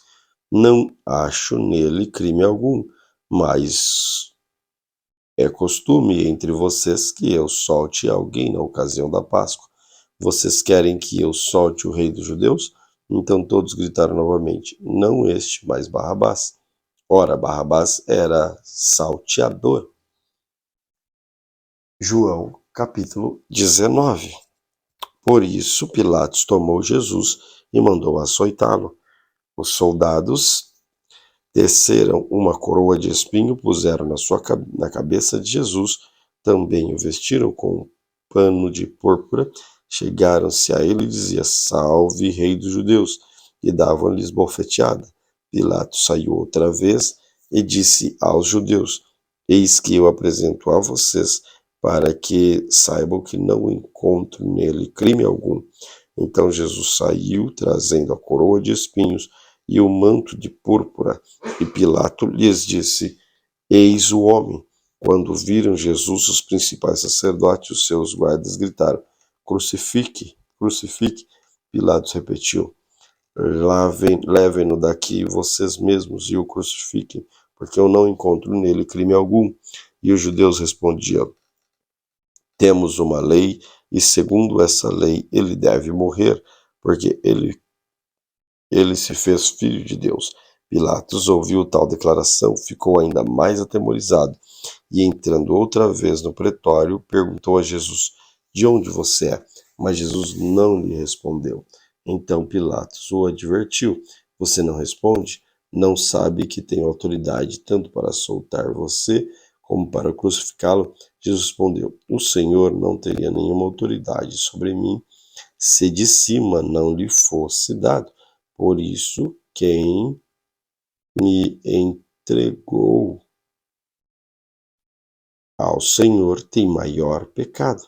não acho nele crime algum, mas é costume entre vocês que eu solte alguém na ocasião da Páscoa. Vocês querem que eu solte o rei dos judeus? Então todos gritaram novamente: não este, mas Barrabás. Ora, Barrabás era salteador. João, capítulo 19. Por isso Pilatos tomou Jesus e mandou açoitá-lo. Os soldados teceram uma coroa de espinho, puseram na cabeça de Jesus, também o vestiram com um pano de púrpura, chegaram-se a ele e diziam: salve, rei dos judeus, e davam-lhes bofeteada. Pilatos saiu outra vez e disse aos judeus: eis que eu apresento a vocês, para que saibam que não encontro nele crime algum. Então Jesus saiu, trazendo a coroa de espinhos e o manto de púrpura, e Pilato lhes disse: eis o homem. Quando viram Jesus, os principais sacerdotes e os seus guardas gritaram: crucifique, crucifique. Pilatos repetiu: levem-no daqui vocês mesmos e o crucifiquem, porque eu não encontro nele crime algum. E os judeus respondiam: temos uma lei, e segundo essa lei ele deve morrer, porque ele se fez filho de Deus. Pilatos ouviu tal declaração, ficou ainda mais atemorizado e, entrando outra vez no pretório, perguntou a Jesus: de onde você é? Mas Jesus não lhe respondeu. Então Pilatos o advertiu: você não responde? Não sabe que tenho autoridade tanto para soltar você como para crucificá-lo? Jesus respondeu: o Senhor não teria nenhuma autoridade sobre mim se de cima não lhe fosse dado. Por isso, quem me entregou ao Senhor tem maior pecado.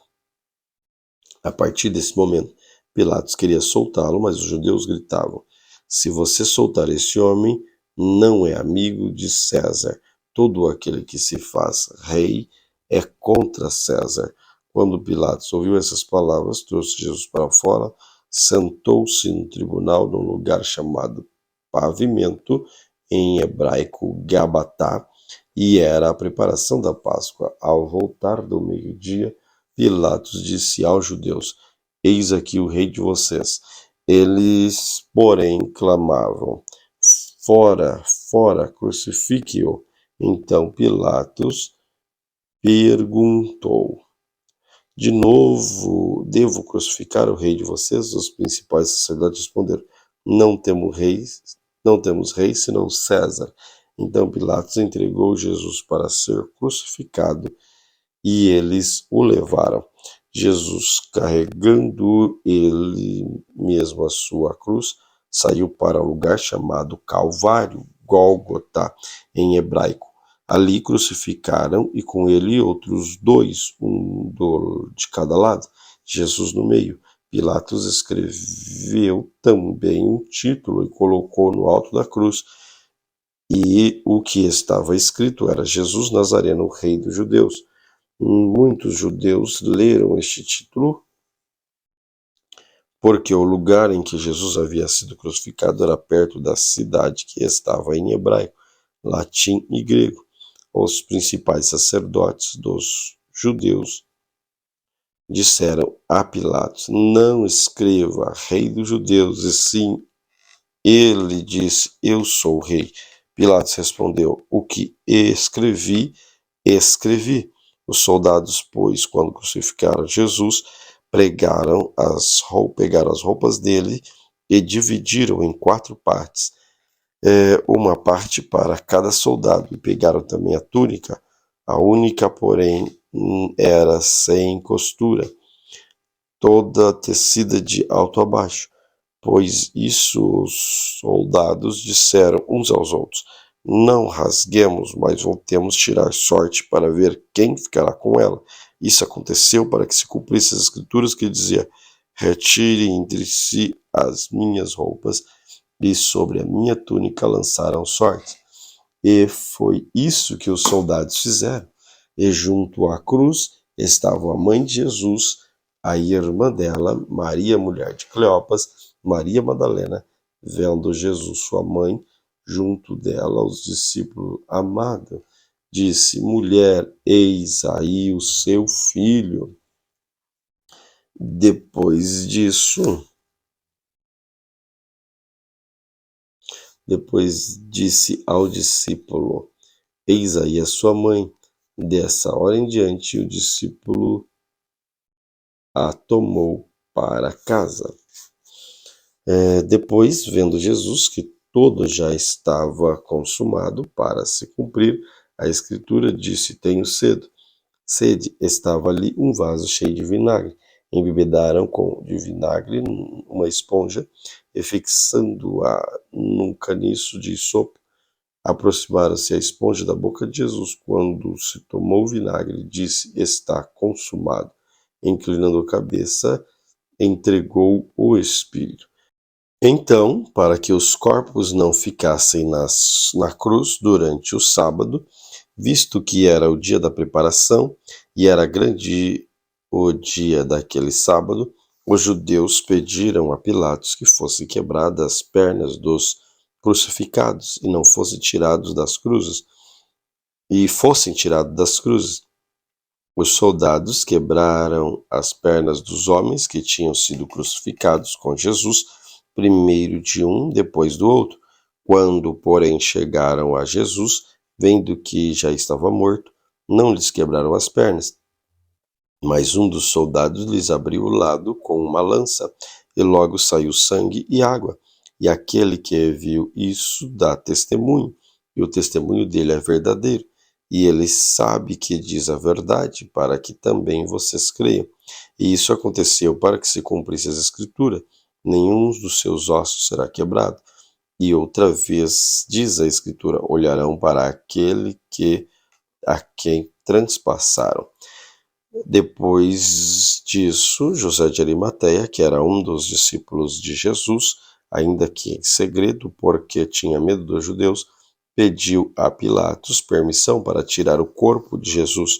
A partir desse momento, Pilatos queria soltá-lo, mas os judeus gritavam: se você soltar esse homem, não é amigo de César. Todo aquele que se faz rei é contra César. Quando Pilatos ouviu essas palavras, trouxe Jesus para fora, sentou-se no tribunal num lugar chamado Pavimento em hebraico Gabatá, e era a preparação da Páscoa. Ao voltar do meio-dia, Pilatos disse aos judeus: Eis aqui o rei de vocês. Eles, porém, clamavam: Fora, fora, crucifique-o. Então Pilatos perguntou: De novo, devo crucificar o rei de vocês? Os principais sacerdotes responderam: Não temos rei senão César. Então Pilatos entregou Jesus para ser crucificado e eles o levaram. Jesus, carregando ele mesmo a sua cruz, saiu para o lugar chamado Calvário, Gólgota, em hebraico. Ali crucificaram e com ele outros dois, um de cada lado, Jesus no meio. Pilatos escreveu também um título e colocou no alto da cruz. E o que estava escrito era: Jesus Nazareno, Rei dos Judeus. Muitos judeus leram este título porque o lugar em que Jesus havia sido crucificado era perto da cidade, que estava em hebraico, latim e grego. Os principais sacerdotes dos judeus disseram a Pilatos: Não escreva Rei dos Judeus, e sim, ele disse: Eu sou o rei. Pilatos respondeu: O que escrevi, escrevi. Os soldados, pois, quando crucificaram Jesus, pegaram as roupas dele e dividiram em 4 partes, uma parte para cada soldado, e pegaram também a túnica. A única, porém, era sem costura, toda tecida de alto a baixo. Pois isso os soldados disseram uns aos outros: Não rasguemos, mas voltemos tirar sorte para ver quem ficará com ela. Isso aconteceu para que se cumprissem as escrituras que dizia: Retirem entre si as minhas roupas, e sobre a minha túnica lançaram sorte. E foi isso que os soldados fizeram. E junto à cruz estava a mãe de Jesus, a irmã dela, Maria, mulher de Cleopas, Maria Madalena, vendo Jesus, sua mãe, junto dela os discípulos. Amado, disse: Mulher, eis aí o seu filho. Depois disse ao discípulo: Eis aí a sua mãe. Dessa hora em diante, o discípulo a tomou para casa. Depois, vendo Jesus que todo já estava consumado para se cumprir, a escritura disse: Tenho sede. Estava ali um vaso cheio de vinagre. Embebedaram de vinagre uma esponja e, fixando-a num caniço de sopo, aproximaram-se a esponja da boca de Jesus. Quando se tomou o vinagre, disse: Está consumado. Inclinando a cabeça, entregou o Espírito. Então, para que os corpos não ficassem na cruz durante o sábado, visto que era o dia da preparação e era grande o dia daquele sábado, os judeus pediram a Pilatos que fossem quebradas as pernas dos crucificados e não fossem tirados das cruzes. Os soldados quebraram as pernas dos homens que tinham sido crucificados com Jesus, primeiro de um, depois do outro. Quando, porém, chegaram a Jesus, vendo que já estava morto, não lhes quebraram as pernas. Mas um dos soldados lhes abriu o lado com uma lança, e logo saiu sangue e água. E aquele que viu isso dá testemunho, e o testemunho dele é verdadeiro. E ele sabe que diz a verdade, para que também vocês creiam. E isso aconteceu para que se cumprisse as escrituras: nenhum dos seus ossos será quebrado. E outra vez diz a escritura: olharão para aquele a quem transpassaram. Depois disso, José de Arimateia, que era um dos discípulos de Jesus, ainda que em segredo, porque tinha medo dos judeus, pediu a Pilatos permissão para tirar o corpo de Jesus.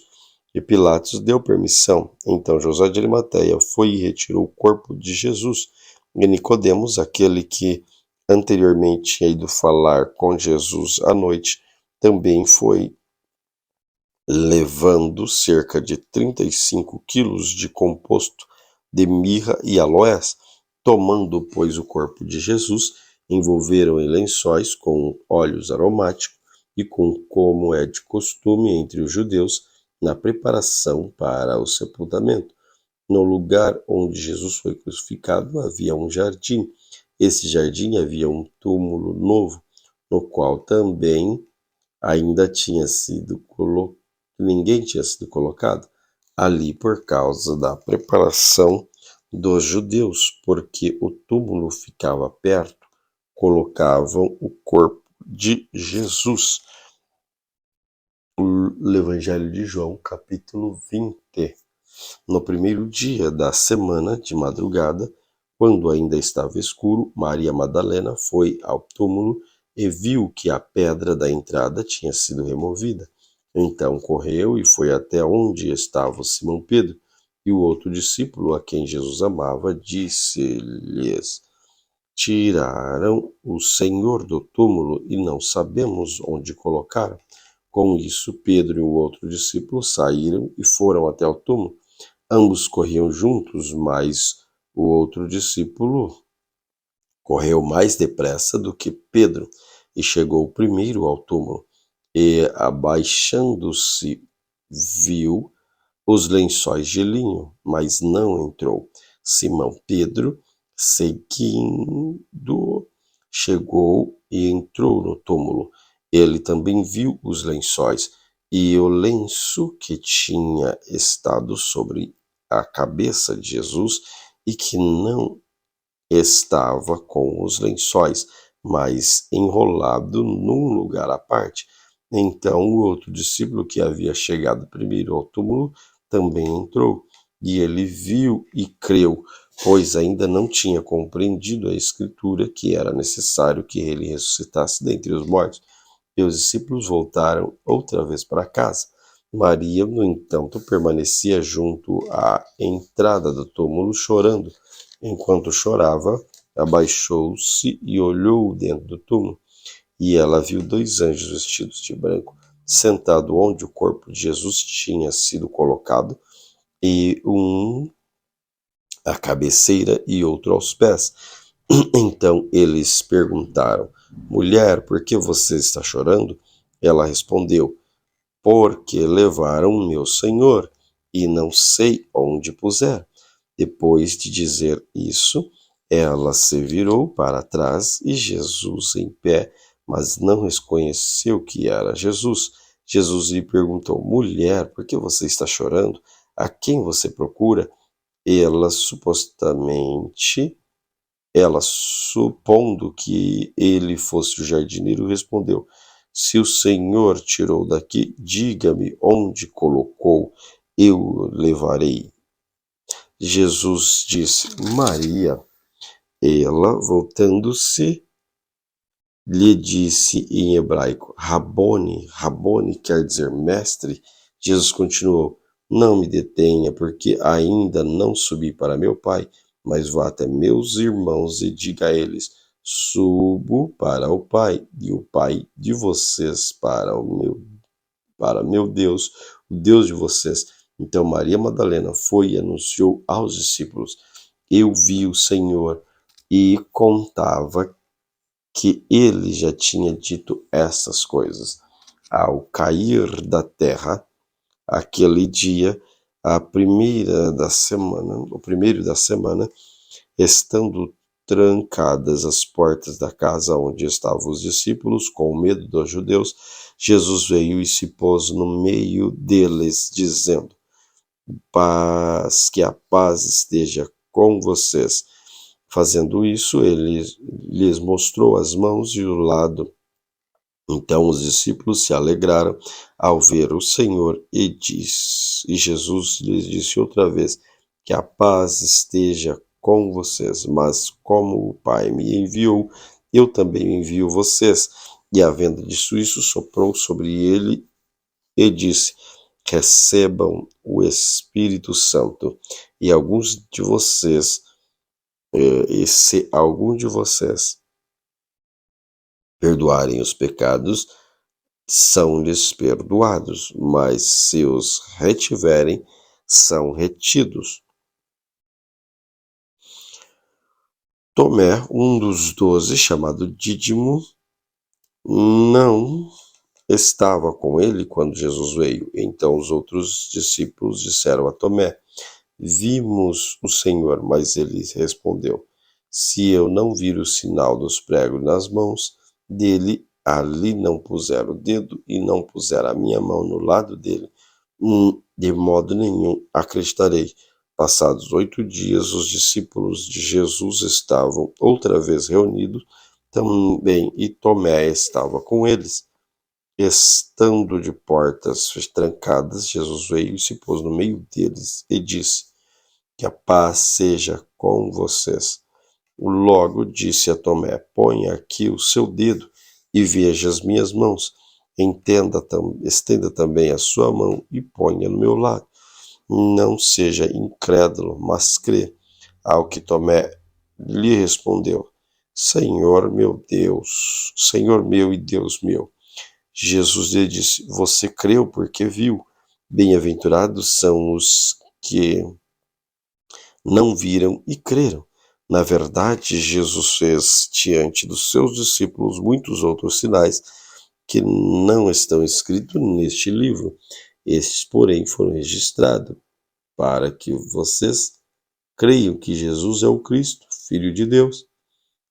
E Pilatos deu permissão. Então José de Arimateia foi e retirou o corpo de Jesus. E Nicodemos, aquele que anteriormente tinha ido falar com Jesus à noite, também foi levando cerca de 35 quilos de composto de mirra e aloés. Tomando, pois, o corpo de Jesus, envolveram em lençóis com óleos aromáticos e como é de costume entre os judeus, na preparação para o sepultamento. No lugar onde Jesus foi crucificado havia um jardim. Esse jardim havia um túmulo novo, no qual também ainda tinha sido ninguém tinha sido colocado ali por causa da preparação dos judeus, porque o túmulo ficava perto, colocavam o corpo de Jesus. O Evangelho de João, capítulo 20. No primeiro dia da semana, de madrugada, quando ainda estava escuro, Maria Madalena foi ao túmulo e viu que a pedra da entrada tinha sido removida. Então correu e foi até onde estava Simão Pedro e o outro discípulo a quem Jesus amava, disse-lhes: Tiraram o Senhor do túmulo e não sabemos onde colocaram. Com isso, Pedro e o outro discípulo saíram e foram até o túmulo. Ambos corriam juntos, mas o outro discípulo correu mais depressa do que Pedro e chegou primeiro ao túmulo. E, abaixando-se, viu os lençóis de linho, mas não entrou. Simão Pedro, seguindo, chegou e entrou no túmulo. Ele também viu os lençóis e o lenço que tinha estado sobre a cabeça de Jesus e que não estava com os lençóis, mas enrolado num lugar à parte. Então o outro discípulo que havia chegado primeiro ao túmulo também entrou, e ele viu e creu, pois ainda não tinha compreendido a Escritura que era necessário que ele ressuscitasse dentre os mortos. E os discípulos voltaram outra vez para casa. Maria, no entanto, permanecia junto à entrada do túmulo, chorando. Enquanto chorava, abaixou-se e olhou dentro do túmulo. E ela viu 2 anjos vestidos de branco, sentado onde o corpo de Jesus tinha sido colocado, e um à cabeceira e outro aos pés. Então eles perguntaram: Mulher, por que você está chorando? Ela respondeu: Porque levaram meu Senhor, e não sei onde puser. Depois de dizer isso, ela se virou para trás e Jesus em pé, mas não reconheceu que era Jesus. Jesus lhe perguntou: Mulher, por que você está chorando? A quem você procura? Ela supondo que ele fosse o jardineiro, respondeu: Se o Senhor tirou daqui, diga-me onde colocou, eu o levarei. Jesus disse: Maria. Ela, voltando-se, lhe disse em hebraico: Rabone. Rabone quer dizer mestre. Jesus continuou: Não me detenha, porque ainda não subi para meu Pai, mas vá até meus irmãos e diga a eles: Subo para o Pai e o Pai de vocês, para meu Deus, o Deus de vocês. Então Maria Madalena foi e anunciou aos discípulos: Eu vi o Senhor, e contava que ele já tinha dito essas coisas. Ao cair da terra, aquele dia, o primeiro da semana, estando trancadas as portas da casa onde estavam os discípulos, com medo dos judeus, Jesus veio e se pôs no meio deles, dizendo: que a paz esteja com vocês. Fazendo isso, ele lhes mostrou as mãos e o lado. Então os discípulos se alegraram ao ver o Senhor e Jesus lhes disse outra vez: Que a paz esteja com vocês, mas como o Pai me enviou, eu também envio vocês. E havendo dito isso, soprou sobre ele e disse: Recebam o Espírito Santo. E se algum de vocês perdoarem os pecados, são-lhes perdoados, mas se os retiverem, são retidos. Tomé, um dos 12, chamado Dídimo, não estava com ele quando Jesus veio. Então os outros discípulos disseram a Tomé: Vimos o Senhor. Mas ele respondeu: Se eu não vir o sinal dos pregos nas mãos dele, ali não puser o dedo e não puser a minha mão no lado dele, de modo nenhum acreditarei. Passados 8 dias, os discípulos de Jesus estavam outra vez reunidos também, e Tomé estava com eles. Estando de portas trancadas, Jesus veio e se pôs no meio deles e disse: Que a paz seja com vocês. Logo disse a Tomé: Ponha aqui o seu dedo e veja as minhas mãos. Estenda também a sua mão e ponha no meu lado. Não seja incrédulo, mas crê. Ao que Tomé lhe respondeu: Senhor meu Deus, Senhor meu e Deus meu. Jesus lhe disse: Você creu porque viu. Bem-aventurados são os que não viram e creram. Na verdade, Jesus fez diante dos seus discípulos muitos outros sinais que não estão escritos neste livro. Estes, porém, foram registrados para que vocês creiam que Jesus é o Cristo, Filho de Deus,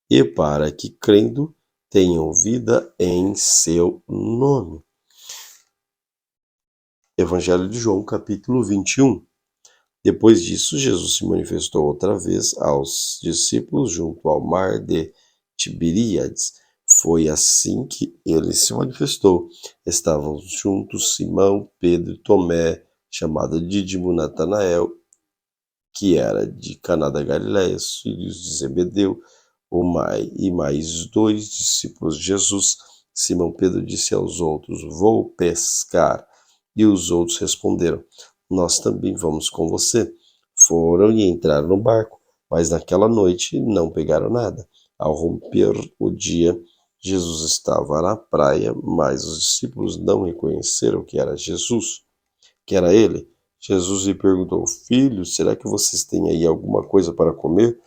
e para que, crendo, tenham vida em seu nome. Evangelho de João, capítulo 21. Depois disso, Jesus se manifestou outra vez aos discípulos junto ao mar de Tiberíades. Foi assim que ele se manifestou. Estavam juntos Simão, Pedro e Tomé, chamado Dídimo, Natanael, que era de Caná da Galileia, os filhos de Zebedeu, e mais 2 discípulos de Jesus. Simão Pedro disse aos outros: Vou pescar. E os outros responderam: Nós também vamos com você. Foram e entraram no barco, mas naquela noite não pegaram nada. Ao romper o dia, Jesus estava na praia, mas os discípulos não reconheceram que era Jesus, que era ele. Jesus lhe perguntou: Filho, será que vocês têm aí alguma coisa para comer?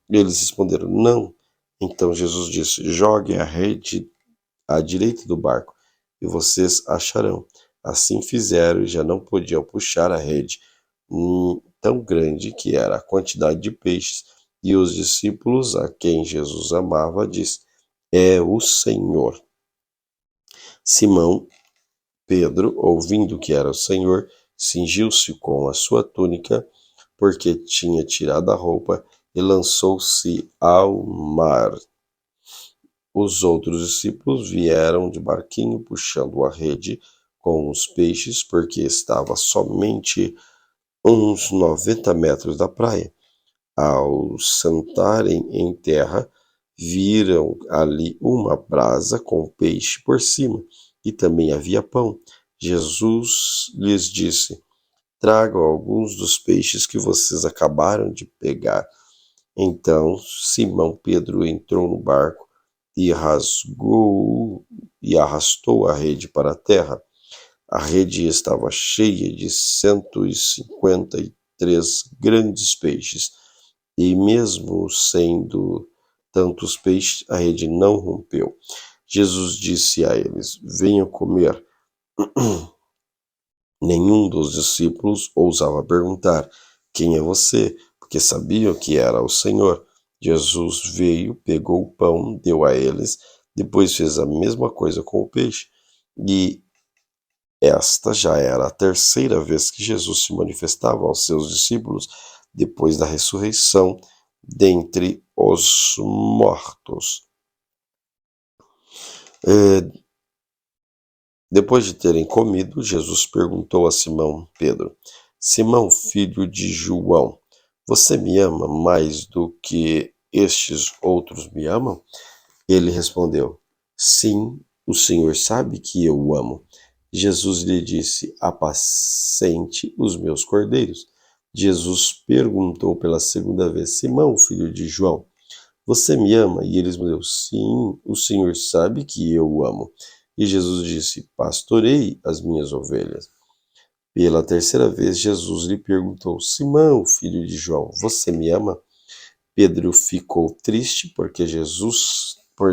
E eles responderam: Não. Então Jesus disse: Joguem a rede à direita do barco, e vocês acharão. Assim fizeram e já não podiam puxar a rede, tão grande que era a quantidade de peixes. E os discípulos, a quem Jesus amava, disse: É o Senhor. Simão Pedro, ouvindo que era o Senhor, cingiu-se com a sua túnica, porque tinha tirado a roupa, e lançou-se ao mar. Os outros discípulos vieram de barquinho puxando a rede com os peixes, porque estava somente uns 90 metros da praia. Ao sentarem em terra, viram ali uma brasa com peixe por cima, e também havia pão. Jesus lhes disse: Tragam alguns dos peixes que vocês acabaram de pegar. Então Simão Pedro entrou no barco e arrastou a rede para a terra. A rede estava cheia de 153 grandes peixes, e mesmo sendo tantos peixes, a rede não rompeu. Jesus disse a eles: Venham comer. Nenhum dos discípulos ousava perguntar: Quem é você? Porque sabiam que era o Senhor. Jesus veio, pegou o pão, deu a eles, depois fez a mesma coisa com o peixe. E esta já era a terceira vez que Jesus se manifestava aos seus discípulos depois da ressurreição dentre os mortos. Depois de terem comido, Jesus perguntou a Simão Pedro: Simão, filho de João, você me ama mais do que estes outros me amam? Ele respondeu: Sim, o Senhor sabe que eu o amo. Jesus lhe disse: Apacente os meus cordeiros. Jesus perguntou pela segunda vez: Simão, filho de João, você me ama? E ele respondeu, sim, o Senhor sabe que eu o amo. E Jesus disse, pastorei as minhas ovelhas. Pela terceira vez, Jesus lhe perguntou, Simão, filho de João, você me ama? Pedro ficou triste por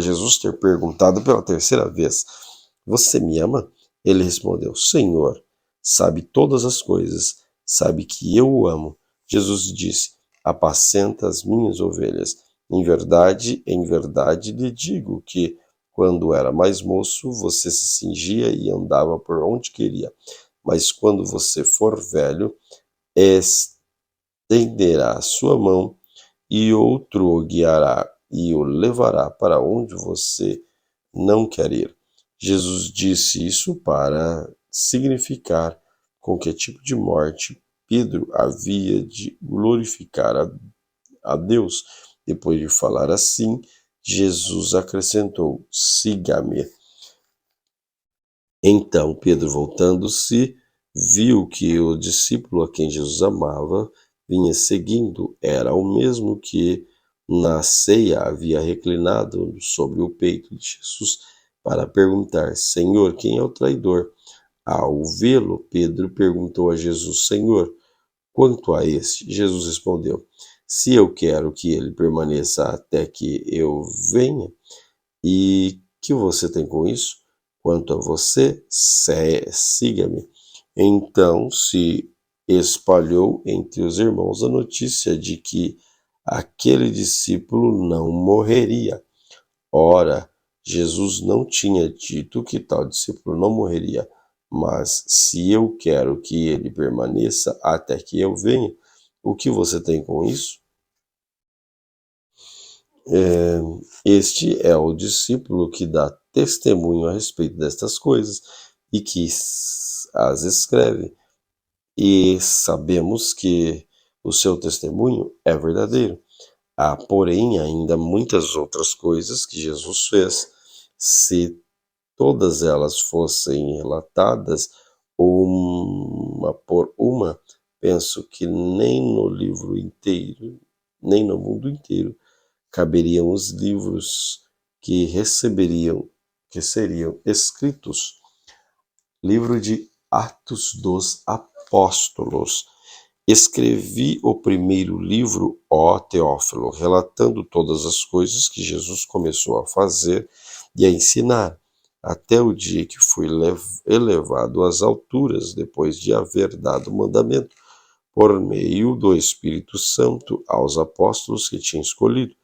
Jesus ter perguntado pela terceira vez, você me ama? Ele respondeu, Senhor, sabe todas as coisas, sabe que eu o amo. Jesus disse, apacenta as minhas ovelhas. Em verdade lhe digo que, quando era mais moço, você se cingia e andava por onde queria. Mas quando você for velho, estenderá a sua mão e outro o guiará e o levará para onde você não quer ir. Jesus disse isso para significar com que tipo de morte Pedro havia de glorificar a Deus. Depois de falar assim, Jesus acrescentou, siga-me. Então Pedro, voltando-se, viu que o discípulo a quem Jesus amava vinha seguindo. Era o mesmo que na ceia havia reclinado sobre o peito de Jesus para perguntar, Senhor, quem é o traidor? Ao vê-lo, Pedro perguntou a Jesus, Senhor, quanto a este? Jesus respondeu, se eu quero que ele permaneça até que eu venha, e que você tem com isso? Quanto a você, siga-me. Então se espalhou entre os irmãos a notícia de que aquele discípulo não morreria. Ora, Jesus não tinha dito que tal discípulo não morreria, mas se eu quero que ele permaneça até que eu venha, o que você tem com isso? Este é o discípulo que dá testemunho a respeito destas coisas e que as escreve, e sabemos que o seu testemunho é verdadeiro. Há, porém, ainda muitas outras coisas que Jesus fez. Se todas elas fossem relatadas uma por uma, penso que nem no livro inteiro, nem no mundo inteiro, caberiam os livros que seriam escritos. Livro de Atos dos Apóstolos. Escrevi o primeiro livro, ó Teófilo, relatando todas as coisas que Jesus começou a fazer e a ensinar, até o dia que foi elevado às alturas, depois de haver dado mandamento, por meio do Espírito Santo, aos apóstolos que tinha escolhido.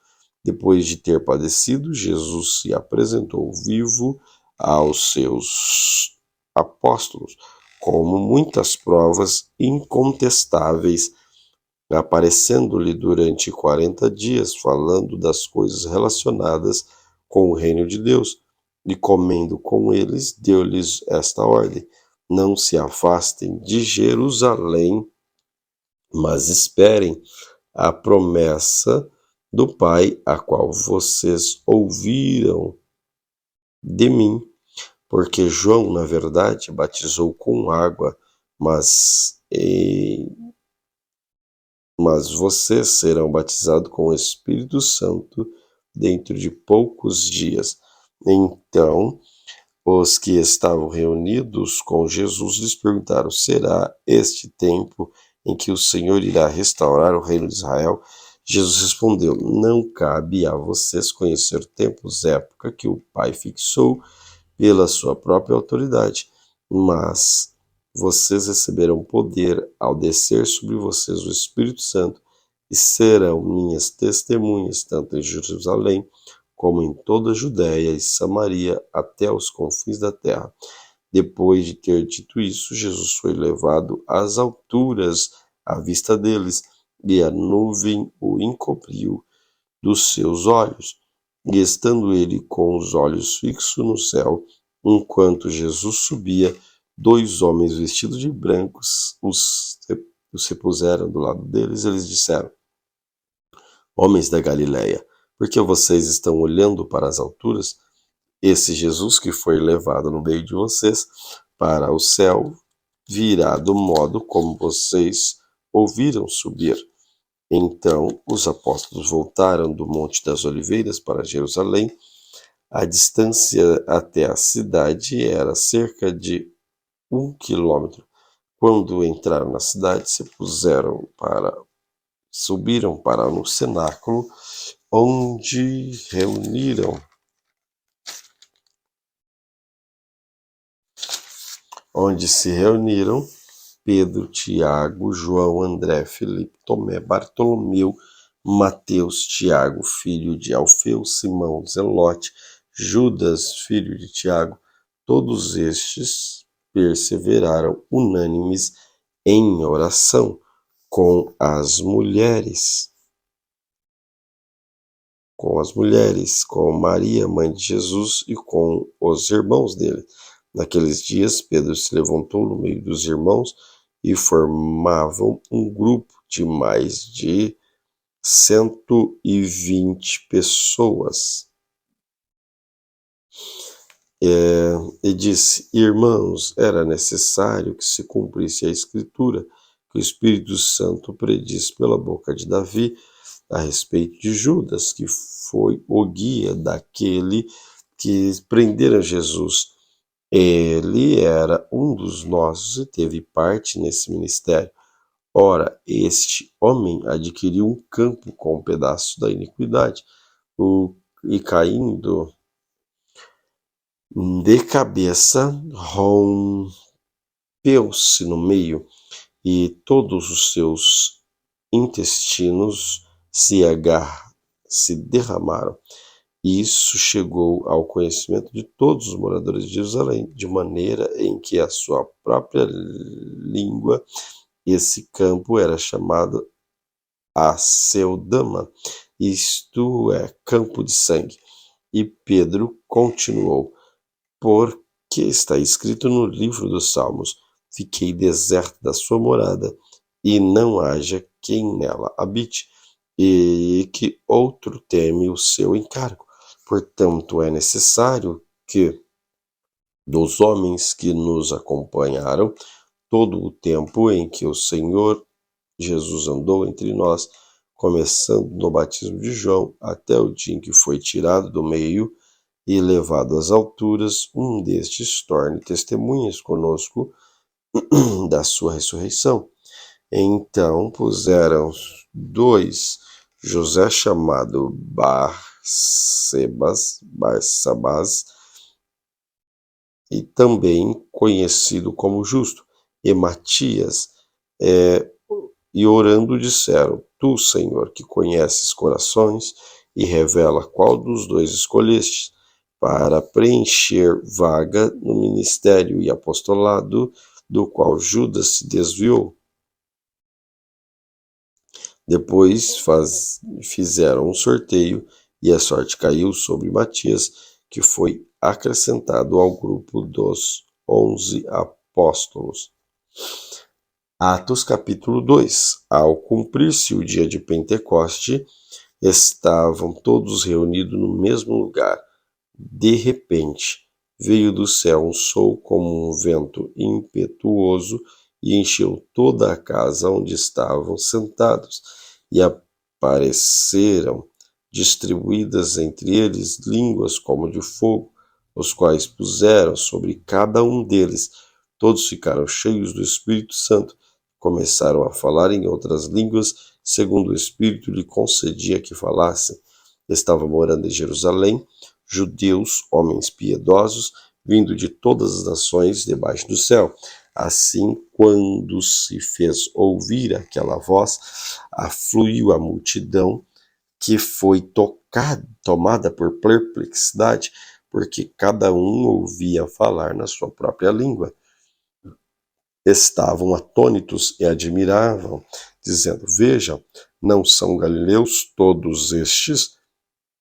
Depois de ter padecido, Jesus se apresentou vivo aos seus apóstolos, como muitas provas incontestáveis, aparecendo-lhe durante 40 dias, falando das coisas relacionadas com o reino de Deus, e comendo com eles, deu-lhes esta ordem: não se afastem de Jerusalém, mas esperem a promessa do Pai, a qual vocês ouviram de mim, porque João, na verdade, batizou com água, mas vocês serão batizados com o Espírito Santo dentro de poucos dias. Então, os que estavam reunidos com Jesus lhes perguntaram, será este tempo em que o Senhor irá restaurar o reino de Israel? Jesus respondeu, não cabe a vocês conhecer tempos, época que o Pai fixou pela sua própria autoridade, mas vocês receberão poder ao descer sobre vocês o Espírito Santo e serão minhas testemunhas, tanto em Jerusalém, como em toda a Judéia e Samaria, até os confins da terra. Depois de ter dito isso, Jesus foi levado às alturas à vista deles, e a nuvem o encobriu dos seus olhos. E estando ele com os olhos fixos no céu, enquanto Jesus subia, 2 homens vestidos de brancos se puseram do lado deles. Eles disseram, homens da Galileia, por que vocês estão olhando para as alturas? Esse Jesus que foi levado no meio de vocês para o céu virá do modo como vocês ouviram subir. Então os apóstolos voltaram do Monte das Oliveiras para Jerusalém. A distância até a cidade era cerca de 1 quilômetro. Quando entraram na cidade, subiram para o cenáculo, onde se reuniram Pedro, Tiago, João, André, Filipe, Tomé, Bartolomeu, Mateus, Tiago, filho de Alfeu, Simão, Zelote, Judas, filho de Tiago. Todos estes perseveraram unânimes em oração com as mulheres, com Maria, mãe de Jesus, e com os irmãos dele. Naqueles dias, Pedro se levantou no meio dos irmãos e formavam um grupo de mais de 120 pessoas. E disse: Irmãos, era necessário que se cumprisse a Escritura, que o Espírito Santo predisse pela boca de Davi a respeito de Judas, que foi o guia daquele que prenderam Jesus. Ele era um dos nossos e teve parte nesse ministério. Ora, este homem adquiriu um campo com um pedaço da iniquidade, e caindo de cabeça, rompeu-se no meio, e todos os seus intestinos se derramaram. Isso chegou ao conhecimento de todos os moradores de Jerusalém, de maneira em que a sua própria língua, esse campo era chamado Aceldama, isto é, campo de sangue. E Pedro continuou: porque está escrito no livro dos Salmos: fiquei deserto da sua morada, e não haja quem nela habite, e que outro teme o seu encargo. Portanto, é necessário que, dos homens que nos acompanharam, todo o tempo em que o Senhor Jesus andou entre nós, começando no batismo de João, até o dia em que foi tirado do meio e levado às alturas, um destes torne testemunhas conosco da sua ressurreição. Então puseram dois, José chamado Barsabás, e também conhecido como Justo, e Matias, e orando disseram: Tu, Senhor, que conheces corações e revela qual dos dois escolhestes para preencher vaga no ministério e apostolado do qual Judas se desviou. Depois fizeram um sorteio, e a sorte caiu sobre Matias, que foi acrescentado ao grupo dos 11 apóstolos. Atos capítulo 2. Ao cumprir-se o dia de Pentecoste, estavam todos reunidos no mesmo lugar. De repente, veio do céu um som como um vento impetuoso e encheu toda a casa onde estavam sentados, e apareceram distribuídas entre eles línguas como de fogo, os quais puseram sobre cada um deles. Todos ficaram cheios do Espírito Santo, começaram a falar em outras línguas, segundo o Espírito lhe concedia que falassem. Estava morando em Jerusalém judeus, homens piedosos, vindo de todas as nações debaixo do céu. Assim, quando se fez ouvir aquela voz, afluiu a multidão, que foi tomada por perplexidade, porque cada um ouvia falar na sua própria língua. Estavam atônitos e admiravam, dizendo: Vejam, não são galileus todos estes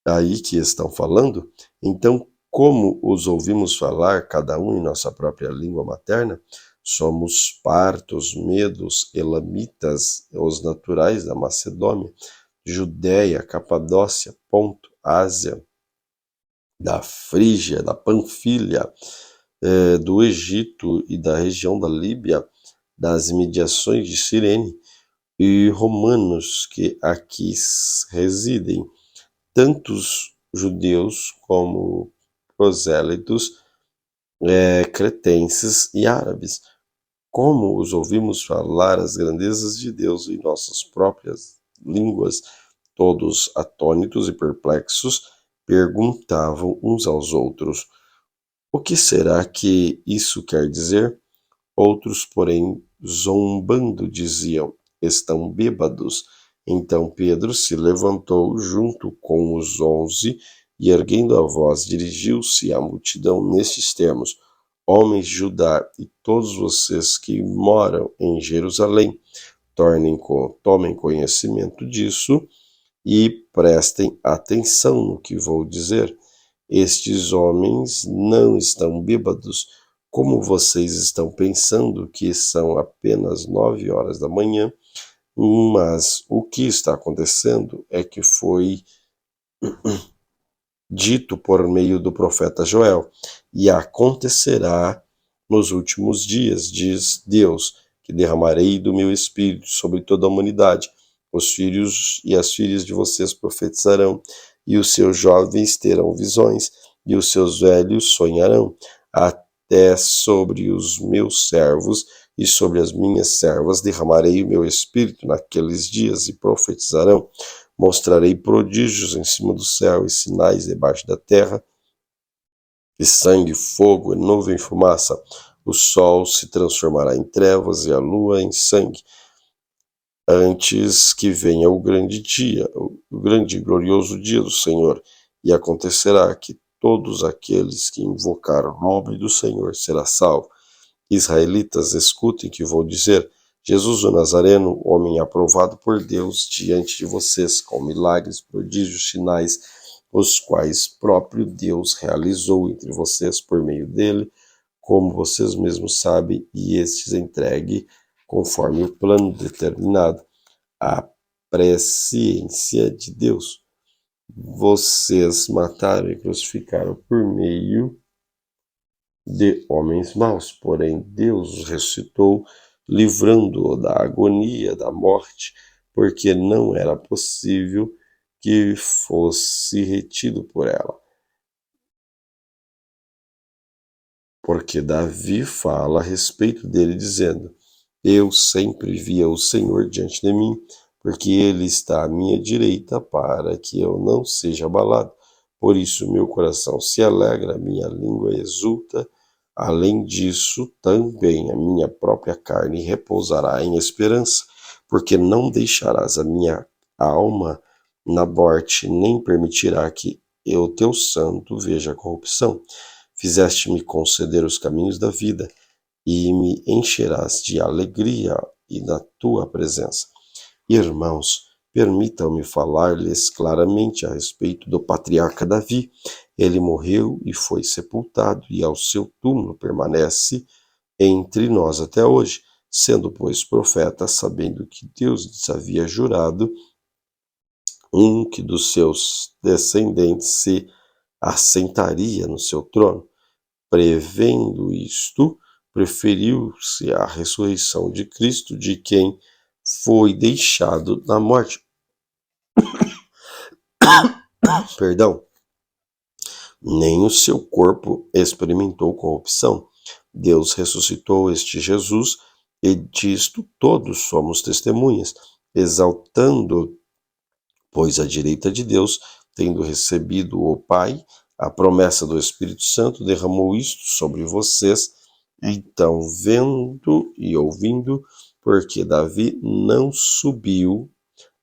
aí que estão falando? Então, como os ouvimos falar, cada um em nossa própria língua materna? Somos partos, medos, elamitas, os naturais da Macedônia, Judéia, Capadócia, Ponto, Ásia, da Frígia, da Panfilha, do Egito e da região da Líbia, das imediações de Cirene, e romanos que aqui residem, tantos judeus como prosélitos, cretenses e árabes. Como os ouvimos falar as grandezas de Deus em nossas próprias línguas, todos atônitos e perplexos, perguntavam uns aos outros: o que será que isso quer dizer? Outros, porém, zombando, diziam: estão bêbados. Então Pedro se levantou junto com os 11 e, erguendo a voz, dirigiu-se à multidão nestes termos: homens de Judá e todos vocês que moram em Jerusalém, tomem conhecimento disso e prestem atenção no que vou dizer. Estes homens não estão bêbados, como vocês estão pensando que são apenas 9 horas da manhã, mas o que está acontecendo é que foi dito por meio do profeta Joel, e acontecerá nos últimos dias, diz Deus, que derramarei do meu espírito sobre toda a humanidade. Os filhos e as filhas de vocês profetizarão, e os seus jovens terão visões, e os seus velhos sonharão. Até sobre os meus servos e sobre as minhas servas derramarei o meu espírito naqueles dias, e profetizarão. Mostrarei prodígios em cima do céu e sinais debaixo da terra, e sangue, fogo, e nuvem e fumaça. O sol se transformará em trevas e a lua em sangue, antes que venha o grande dia, o grande e glorioso dia do Senhor. E acontecerá que todos aqueles que invocaram o nome do Senhor será salvo. Israelitas, escutem que vou dizer: Jesus o Nazareno, homem aprovado por Deus diante de vocês, com milagres, prodígios, sinais, os quais próprio Deus realizou entre vocês por meio dele, como vocês mesmos sabem, e estes entregue conforme o plano determinado, a presciência de Deus. Vocês mataram e crucificaram por meio de homens maus, porém Deus os ressuscitou, livrando-o da agonia da morte, porque não era possível que fosse retido por ela. Porque Davi fala a respeito dele, dizendo: eu sempre via o Senhor diante de mim, porque ele está à minha direita, para que eu não seja abalado. Por isso meu coração se alegra, minha língua exulta. Além disso, também a minha própria carne repousará em esperança, porque não deixarás a minha alma na morte, nem permitirá que eu, teu santo, veja a corrupção. Fizeste-me conceder os caminhos da vida, e me encherás de alegria e na tua presença. Irmãos, permitam-me falar-lhes claramente a respeito do patriarca Davi. Ele morreu e foi sepultado, e ao seu túmulo permanece entre nós até hoje, sendo, pois, profeta, sabendo que Deus lhes havia jurado que dos seus descendentes se assentaria no seu trono. Prevendo isto, preferiu-se a ressurreição de Cristo, de quem foi deixado na morte. Perdão. Nem o seu corpo experimentou corrupção. Deus ressuscitou este Jesus, e disto todos somos testemunhas, exaltando, pois, à direita de Deus, tendo recebido o Pai a promessa do Espírito Santo, derramou isto sobre vocês. Então, vendo e ouvindo, porque Davi não subiu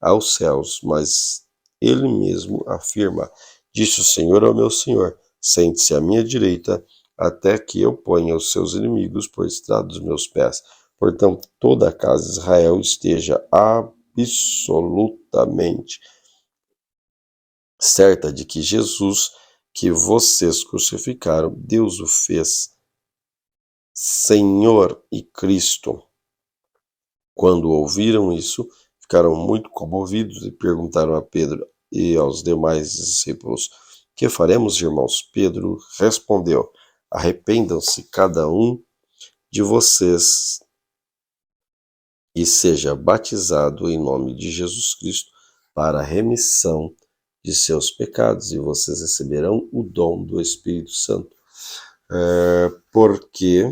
aos céus, mas ele mesmo afirma: disse o Senhor ao meu Senhor: sente-se à minha direita, até que eu ponha os seus inimigos por estrado dos meus pés. Portanto, toda a casa de Israel esteja absolutamente certa de que Jesus, que vocês crucificaram, Deus o fez Senhor e Cristo. Quando ouviram isso, ficaram muito comovidos e perguntaram a Pedro e aos demais discípulos: que faremos, irmãos? Pedro respondeu: arrependam-se cada um de vocês e seja batizado em nome de Jesus Cristo para a remissão de seus pecados, e vocês receberão o dom do Espírito Santo. Porque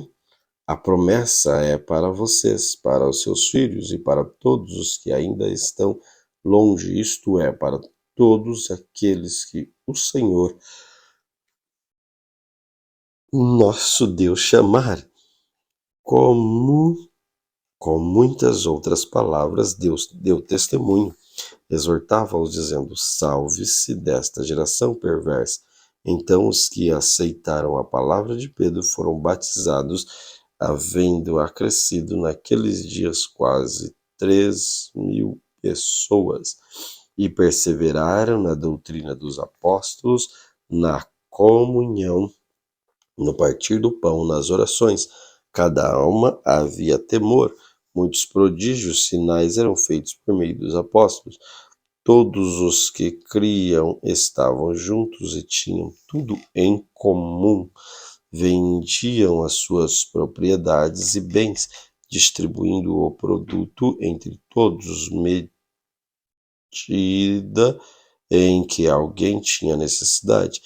a promessa é para vocês, para os seus filhos e para todos os que ainda estão longe, isto é, para todos aqueles que o Senhor, nosso Deus, chamar. Como com muitas outras palavras, Deus deu testemunho, exortava-os dizendo: salve-se desta geração perversa. Então os que aceitaram a palavra de Pedro foram batizados, havendo acrescido naqueles dias quase 3.000 pessoas, e perseveraram na doutrina dos apóstolos, na comunhão, no partir do pão, nas orações. Cada alma havia temor. Muitos prodígios, sinais eram feitos por meio dos apóstolos. Todos os que criam estavam juntos e tinham tudo em comum. Vendiam as suas propriedades e bens, distribuindo o produto entre todos, medida em que alguém tinha necessidade.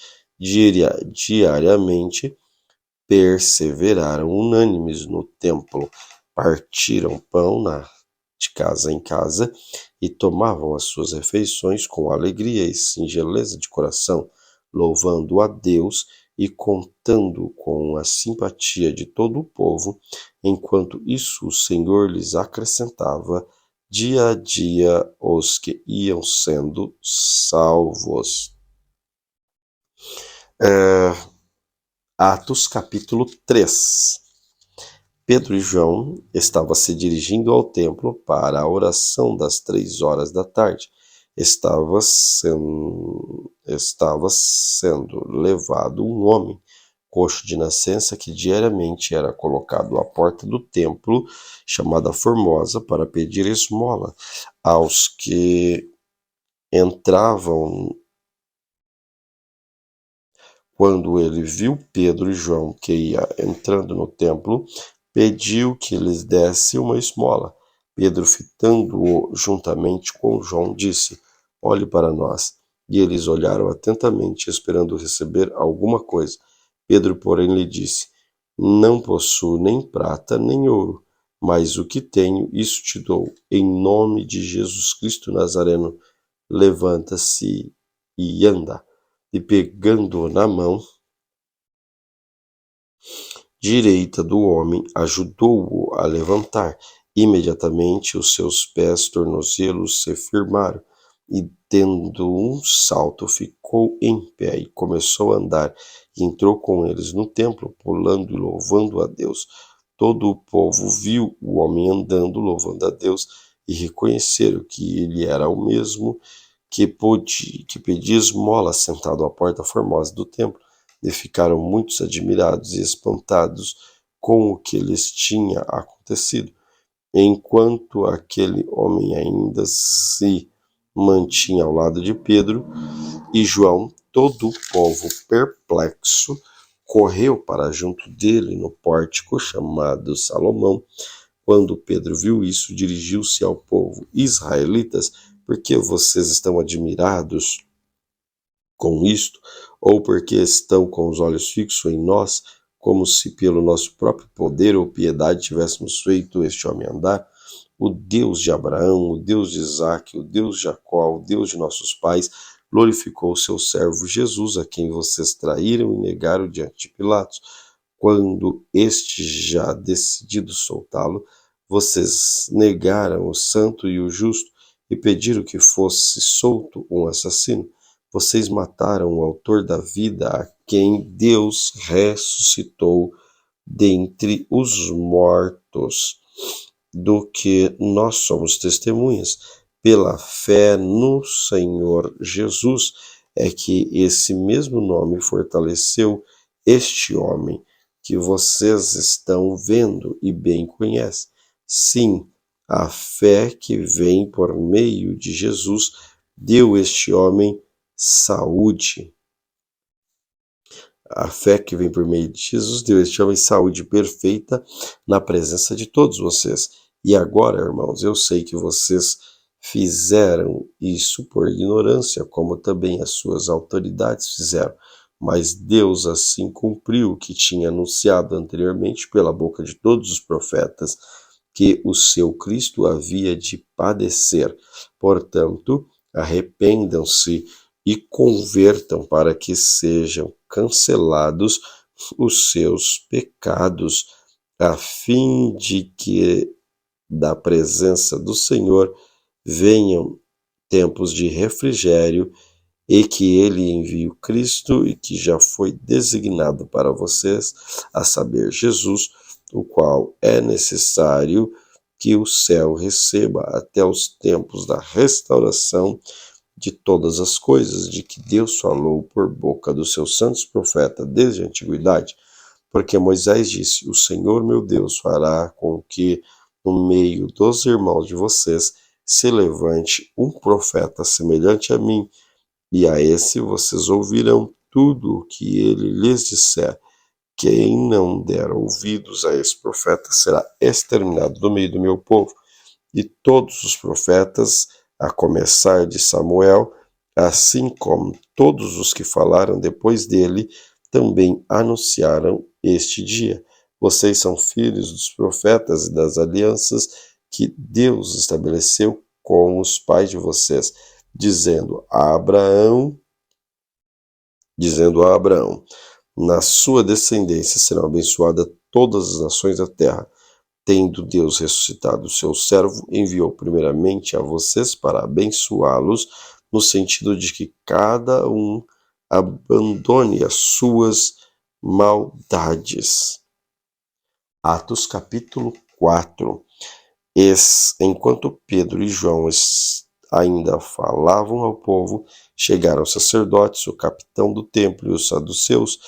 Diariamente perseveraram unânimes no templo, partiram pão de casa em casa e tomavam as suas refeições com alegria e singeleza de coração, louvando a Deus e contando com a simpatia de todo o povo. Enquanto isso, o Senhor lhes acrescentava dia a dia os que iam sendo salvos. Atos capítulo 3. Pedro e João estavam se dirigindo ao templo para a oração das 3 horas da tarde. Estava sendo levado um homem coxo de nascença que diariamente era colocado à porta do templo, chamada Formosa, para pedir esmola aos que entravam. Quando ele viu Pedro e João que ia entrando no templo, pediu que lhes desse uma esmola. Pedro, fitando-o juntamente com João, disse: olhe para nós. E eles olharam atentamente, esperando receber alguma coisa. Pedro, porém, lhe disse: não possuo nem prata nem ouro, mas o que tenho, isso te dou. Em nome de Jesus Cristo Nazareno, levanta-se e anda. E pegando-o na mão direita do homem, ajudou-o a levantar. Imediatamente os seus pés tornozelos se firmaram, e tendo um salto ficou em pé e começou a andar, e entrou com eles no templo, pulando e louvando a Deus. Todo o povo viu o homem andando, louvando a Deus, e reconheceram que ele era o mesmo que pedia esmola sentado à porta formosa do templo, e ficaram muitos admirados e espantados com o que lhes tinha acontecido. Enquanto aquele homem ainda se mantinha ao lado de Pedro e João, todo o povo perplexo correu para junto dele no pórtico chamado Salomão. Quando Pedro viu isso, dirigiu-se ao povo: israelitas, por que vocês estão admirados com isto? Ou porque estão com os olhos fixos em nós, como se pelo nosso próprio poder ou piedade tivéssemos feito este homem andar? O Deus de Abraão, o Deus de Isaque, o Deus de Jacó, o Deus de nossos pais, glorificou o seu servo Jesus, a quem vocês traíram e negaram diante de Pilatos. Quando este já decidido soltá-lo, vocês negaram o santo e o justo e pediram que fosse solto um assassino. Vocês mataram o autor da vida, a quem Deus ressuscitou dentre os mortos, do que nós somos testemunhas. Pela fé no Senhor Jesus é que esse mesmo nome fortaleceu este homem que vocês estão vendo e bem conhecem. Sim, a fé que vem por meio de Jesus deu este homem saúde. A fé que vem por meio de Jesus deu este homem saúde perfeita na presença de todos vocês. E agora, irmãos, eu sei que vocês fizeram isso por ignorância, como também as suas autoridades fizeram. Mas Deus assim cumpriu o que tinha anunciado anteriormente pela boca de todos os profetas, que o seu Cristo havia de padecer. Portanto, arrependam-se e convertam para que sejam cancelados os seus pecados, a fim de que da presença do Senhor venham tempos de refrigério, e que ele envie o Cristo, e que já foi designado para vocês, a saber, Jesus, o qual é necessário que o céu receba até os tempos da restauração de todas as coisas, de que Deus falou por boca dos seus santos profetas desde a antiguidade. Porque Moisés disse: o Senhor meu Deus fará com que no meio dos irmãos de vocês se levante um profeta semelhante a mim, e a esse vocês ouvirão tudo o que ele lhes disser. Quem não der ouvidos a esse profeta será exterminado do meio do meu povo. E todos os profetas, a começar de Samuel, assim como todos os que falaram depois dele, também anunciaram este dia. Vocês são filhos dos profetas e das alianças que Deus estabeleceu com os pais de vocês, dizendo a Abraão, na sua descendência serão abençoadas todas as nações da terra. Tendo Deus ressuscitado o seu servo, enviou primeiramente a vocês para abençoá-los, no sentido de que cada um abandone as suas maldades. Atos capítulo 4. Enquanto Pedro e João ainda falavam ao povo, chegaram os sacerdotes, o capitão do templo e os saduceus,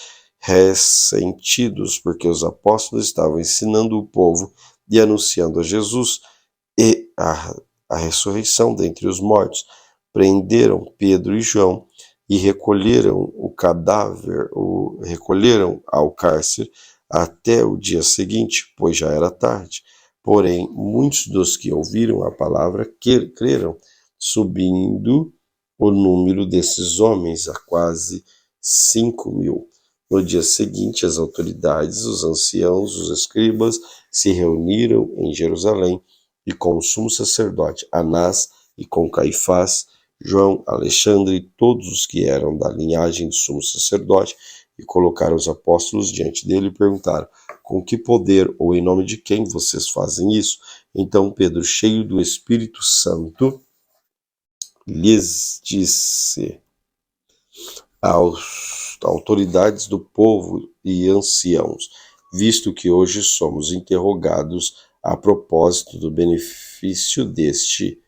ressentidos porque os apóstolos estavam ensinando o povo e anunciando a Jesus e a ressurreição dentre os mortos. Prenderam Pedro e João e recolheram ao cárcere até o dia seguinte, pois já era tarde. Porém, muitos dos que ouviram a palavra creram, subindo o número desses homens a quase 5.000. No dia seguinte, as autoridades, os anciãos, os escribas se reuniram em Jerusalém, e com o sumo sacerdote Anás, e com Caifás, João, Alexandre e todos os que eram da linhagem do sumo sacerdote, e colocaram os apóstolos diante dele e perguntaram: com que poder ou em nome de quem vocês fazem isso? Então Pedro, cheio do Espírito Santo, lhes disse: às autoridades do povo e anciãos, visto que hoje somos interrogados a propósito do benefício deste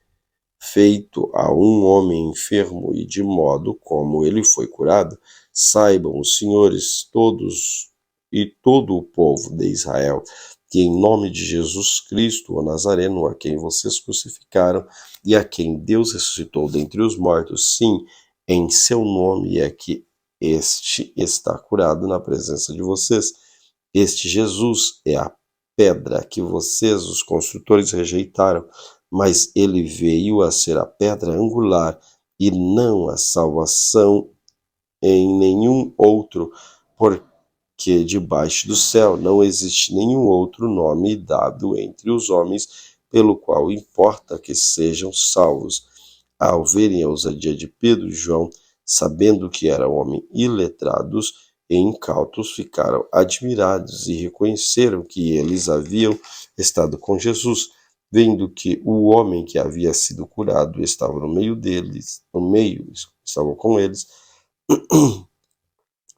feito a um homem enfermo e de modo como ele foi curado, saibam os senhores todos e todo o povo de Israel que em nome de Jesus Cristo, o Nazareno, a quem vocês crucificaram e a quem Deus ressuscitou dentre os mortos, sim, em seu nome é que este está curado na presença de vocês. Este Jesus é a pedra que vocês, os construtores, rejeitaram, mas ele veio a ser a pedra angular e não a salvação em nenhum outro, porque debaixo do céu não existe nenhum outro nome dado entre os homens pelo qual importa que sejam salvos. Ao verem a ousadia de Pedro e João, sabendo que eram homens iletrados e incautos, ficaram admirados e reconheceram que eles haviam estado com Jesus. Vendo que o homem que havia sido curado estava estava com eles,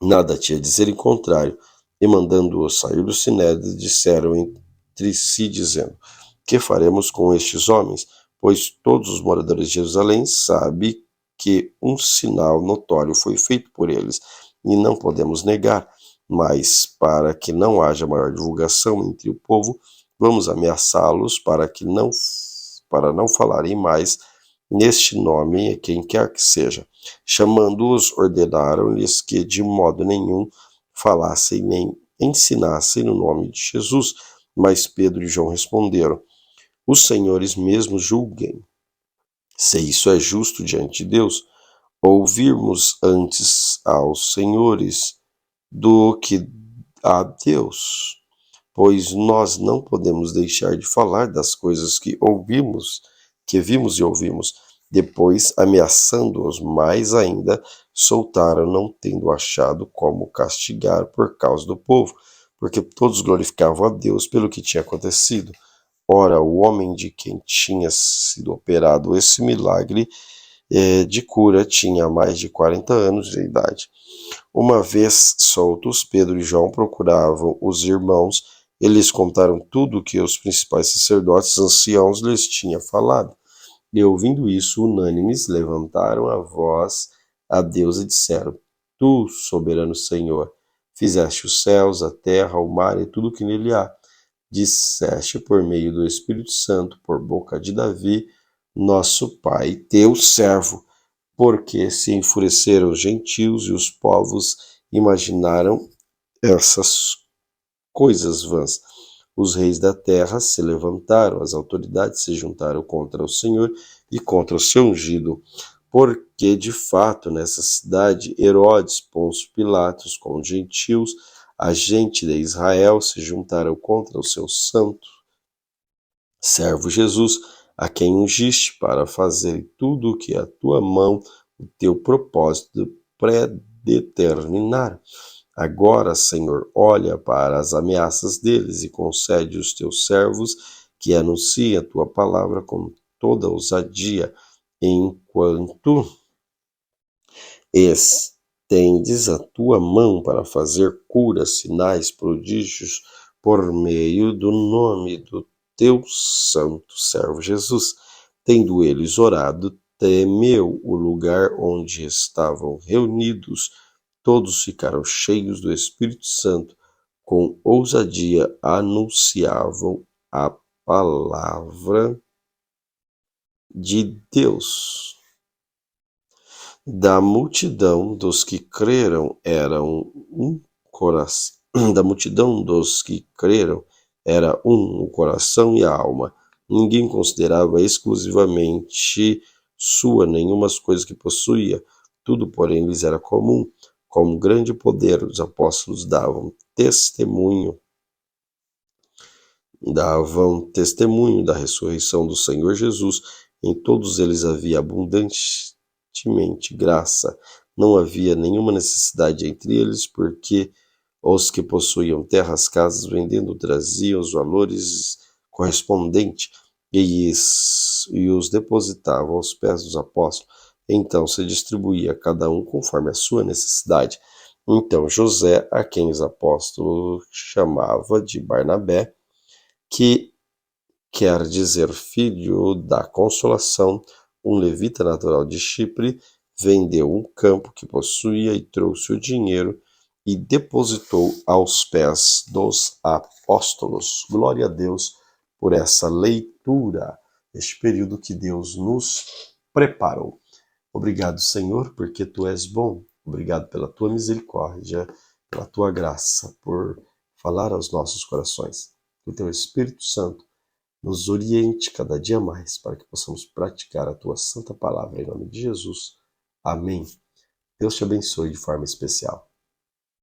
nada tinha a dizer em contrário, e mandando-os sair do sinédrio, disseram entre si, dizendo: que faremos com estes homens? Pois todos os moradores de Jerusalém sabem que um sinal notório foi feito por eles, e não podemos negar, mas para que não haja maior divulgação entre o povo, vamos ameaçá-los para não falarem mais neste nome a quem quer que seja. Chamando-os, ordenaram-lhes que de modo nenhum falassem nem ensinassem no nome de Jesus. Mas Pedro e João responderam: os senhores mesmos julguem se isso é justo diante de Deus, ouvirmos antes aos senhores do que a Deus, pois nós não podemos deixar de falar das coisas que vimos e ouvimos. Depois, ameaçando-os mais ainda, soltaram, não tendo achado como castigar por causa do povo, porque todos glorificavam a Deus pelo que tinha acontecido. Ora, o homem de quem tinha sido operado esse milagre de cura tinha mais de 40 anos de idade. Uma vez soltos, Pedro e João procuravam os irmãos. Eles contaram tudo o que os principais sacerdotes anciãos lhes tinham falado. E ouvindo isso, unânimes, levantaram a voz a Deus e disseram: Tu, soberano Senhor, fizeste os céus, a terra, o mar e tudo o que nele há. Disseste por meio do Espírito Santo, por boca de Davi, nosso pai, teu servo, porque se enfureceram os gentios e os povos imaginaram essas coisas vãs. Os reis da terra se levantaram, as autoridades se juntaram contra o Senhor e contra o seu ungido, porque de fato nessa cidade Herodes, Pôncio Pilatos, com os gentios, a gente de Israel se juntaram contra o seu santo servo Jesus, a quem ungiste para fazer tudo o que a tua mão, o teu propósito predeterminar. Agora, Senhor, olha para as ameaças deles e concede aos teus servos que anunciem a tua palavra com toda ousadia, enquanto estendes a tua mão para fazer curas, sinais, prodígios por meio do nome do teu santo servo Jesus. Tendo eles orado, temeu o lugar onde estavam reunidos. Todos ficaram cheios do Espírito Santo, com ousadia anunciavam a palavra de Deus. Da multidão dos que creram era um coração. Da multidão dos que creram era o coração e a alma. Ninguém considerava exclusivamente sua nenhuma coisa que possuía. Tudo, porém, lhes era comum. Com grande poder, os apóstolos davam testemunho da ressurreição do Senhor Jesus. Em todos eles havia abundantemente graça. Não havia nenhuma necessidade entre eles, porque os que possuíam terras, casas, vendendo, traziam os valores correspondentes e os depositavam aos pés dos apóstolos. Então se distribuía a cada um conforme a sua necessidade. Então José, a quem os apóstolos chamavam de Barnabé, que quer dizer filho da consolação, um levita natural de Chipre, vendeu um campo que possuía e trouxe o dinheiro e depositou aos pés dos apóstolos. Glória a Deus por essa leitura, este período que Deus nos preparou. Obrigado, Senhor, porque Tu és bom. Obrigado pela Tua misericórdia, pela Tua graça, por falar aos nossos corações. Que o Teu Espírito Santo nos oriente cada dia mais para que possamos praticar a Tua santa palavra. Em nome de Jesus. Amém. Deus te abençoe de forma especial.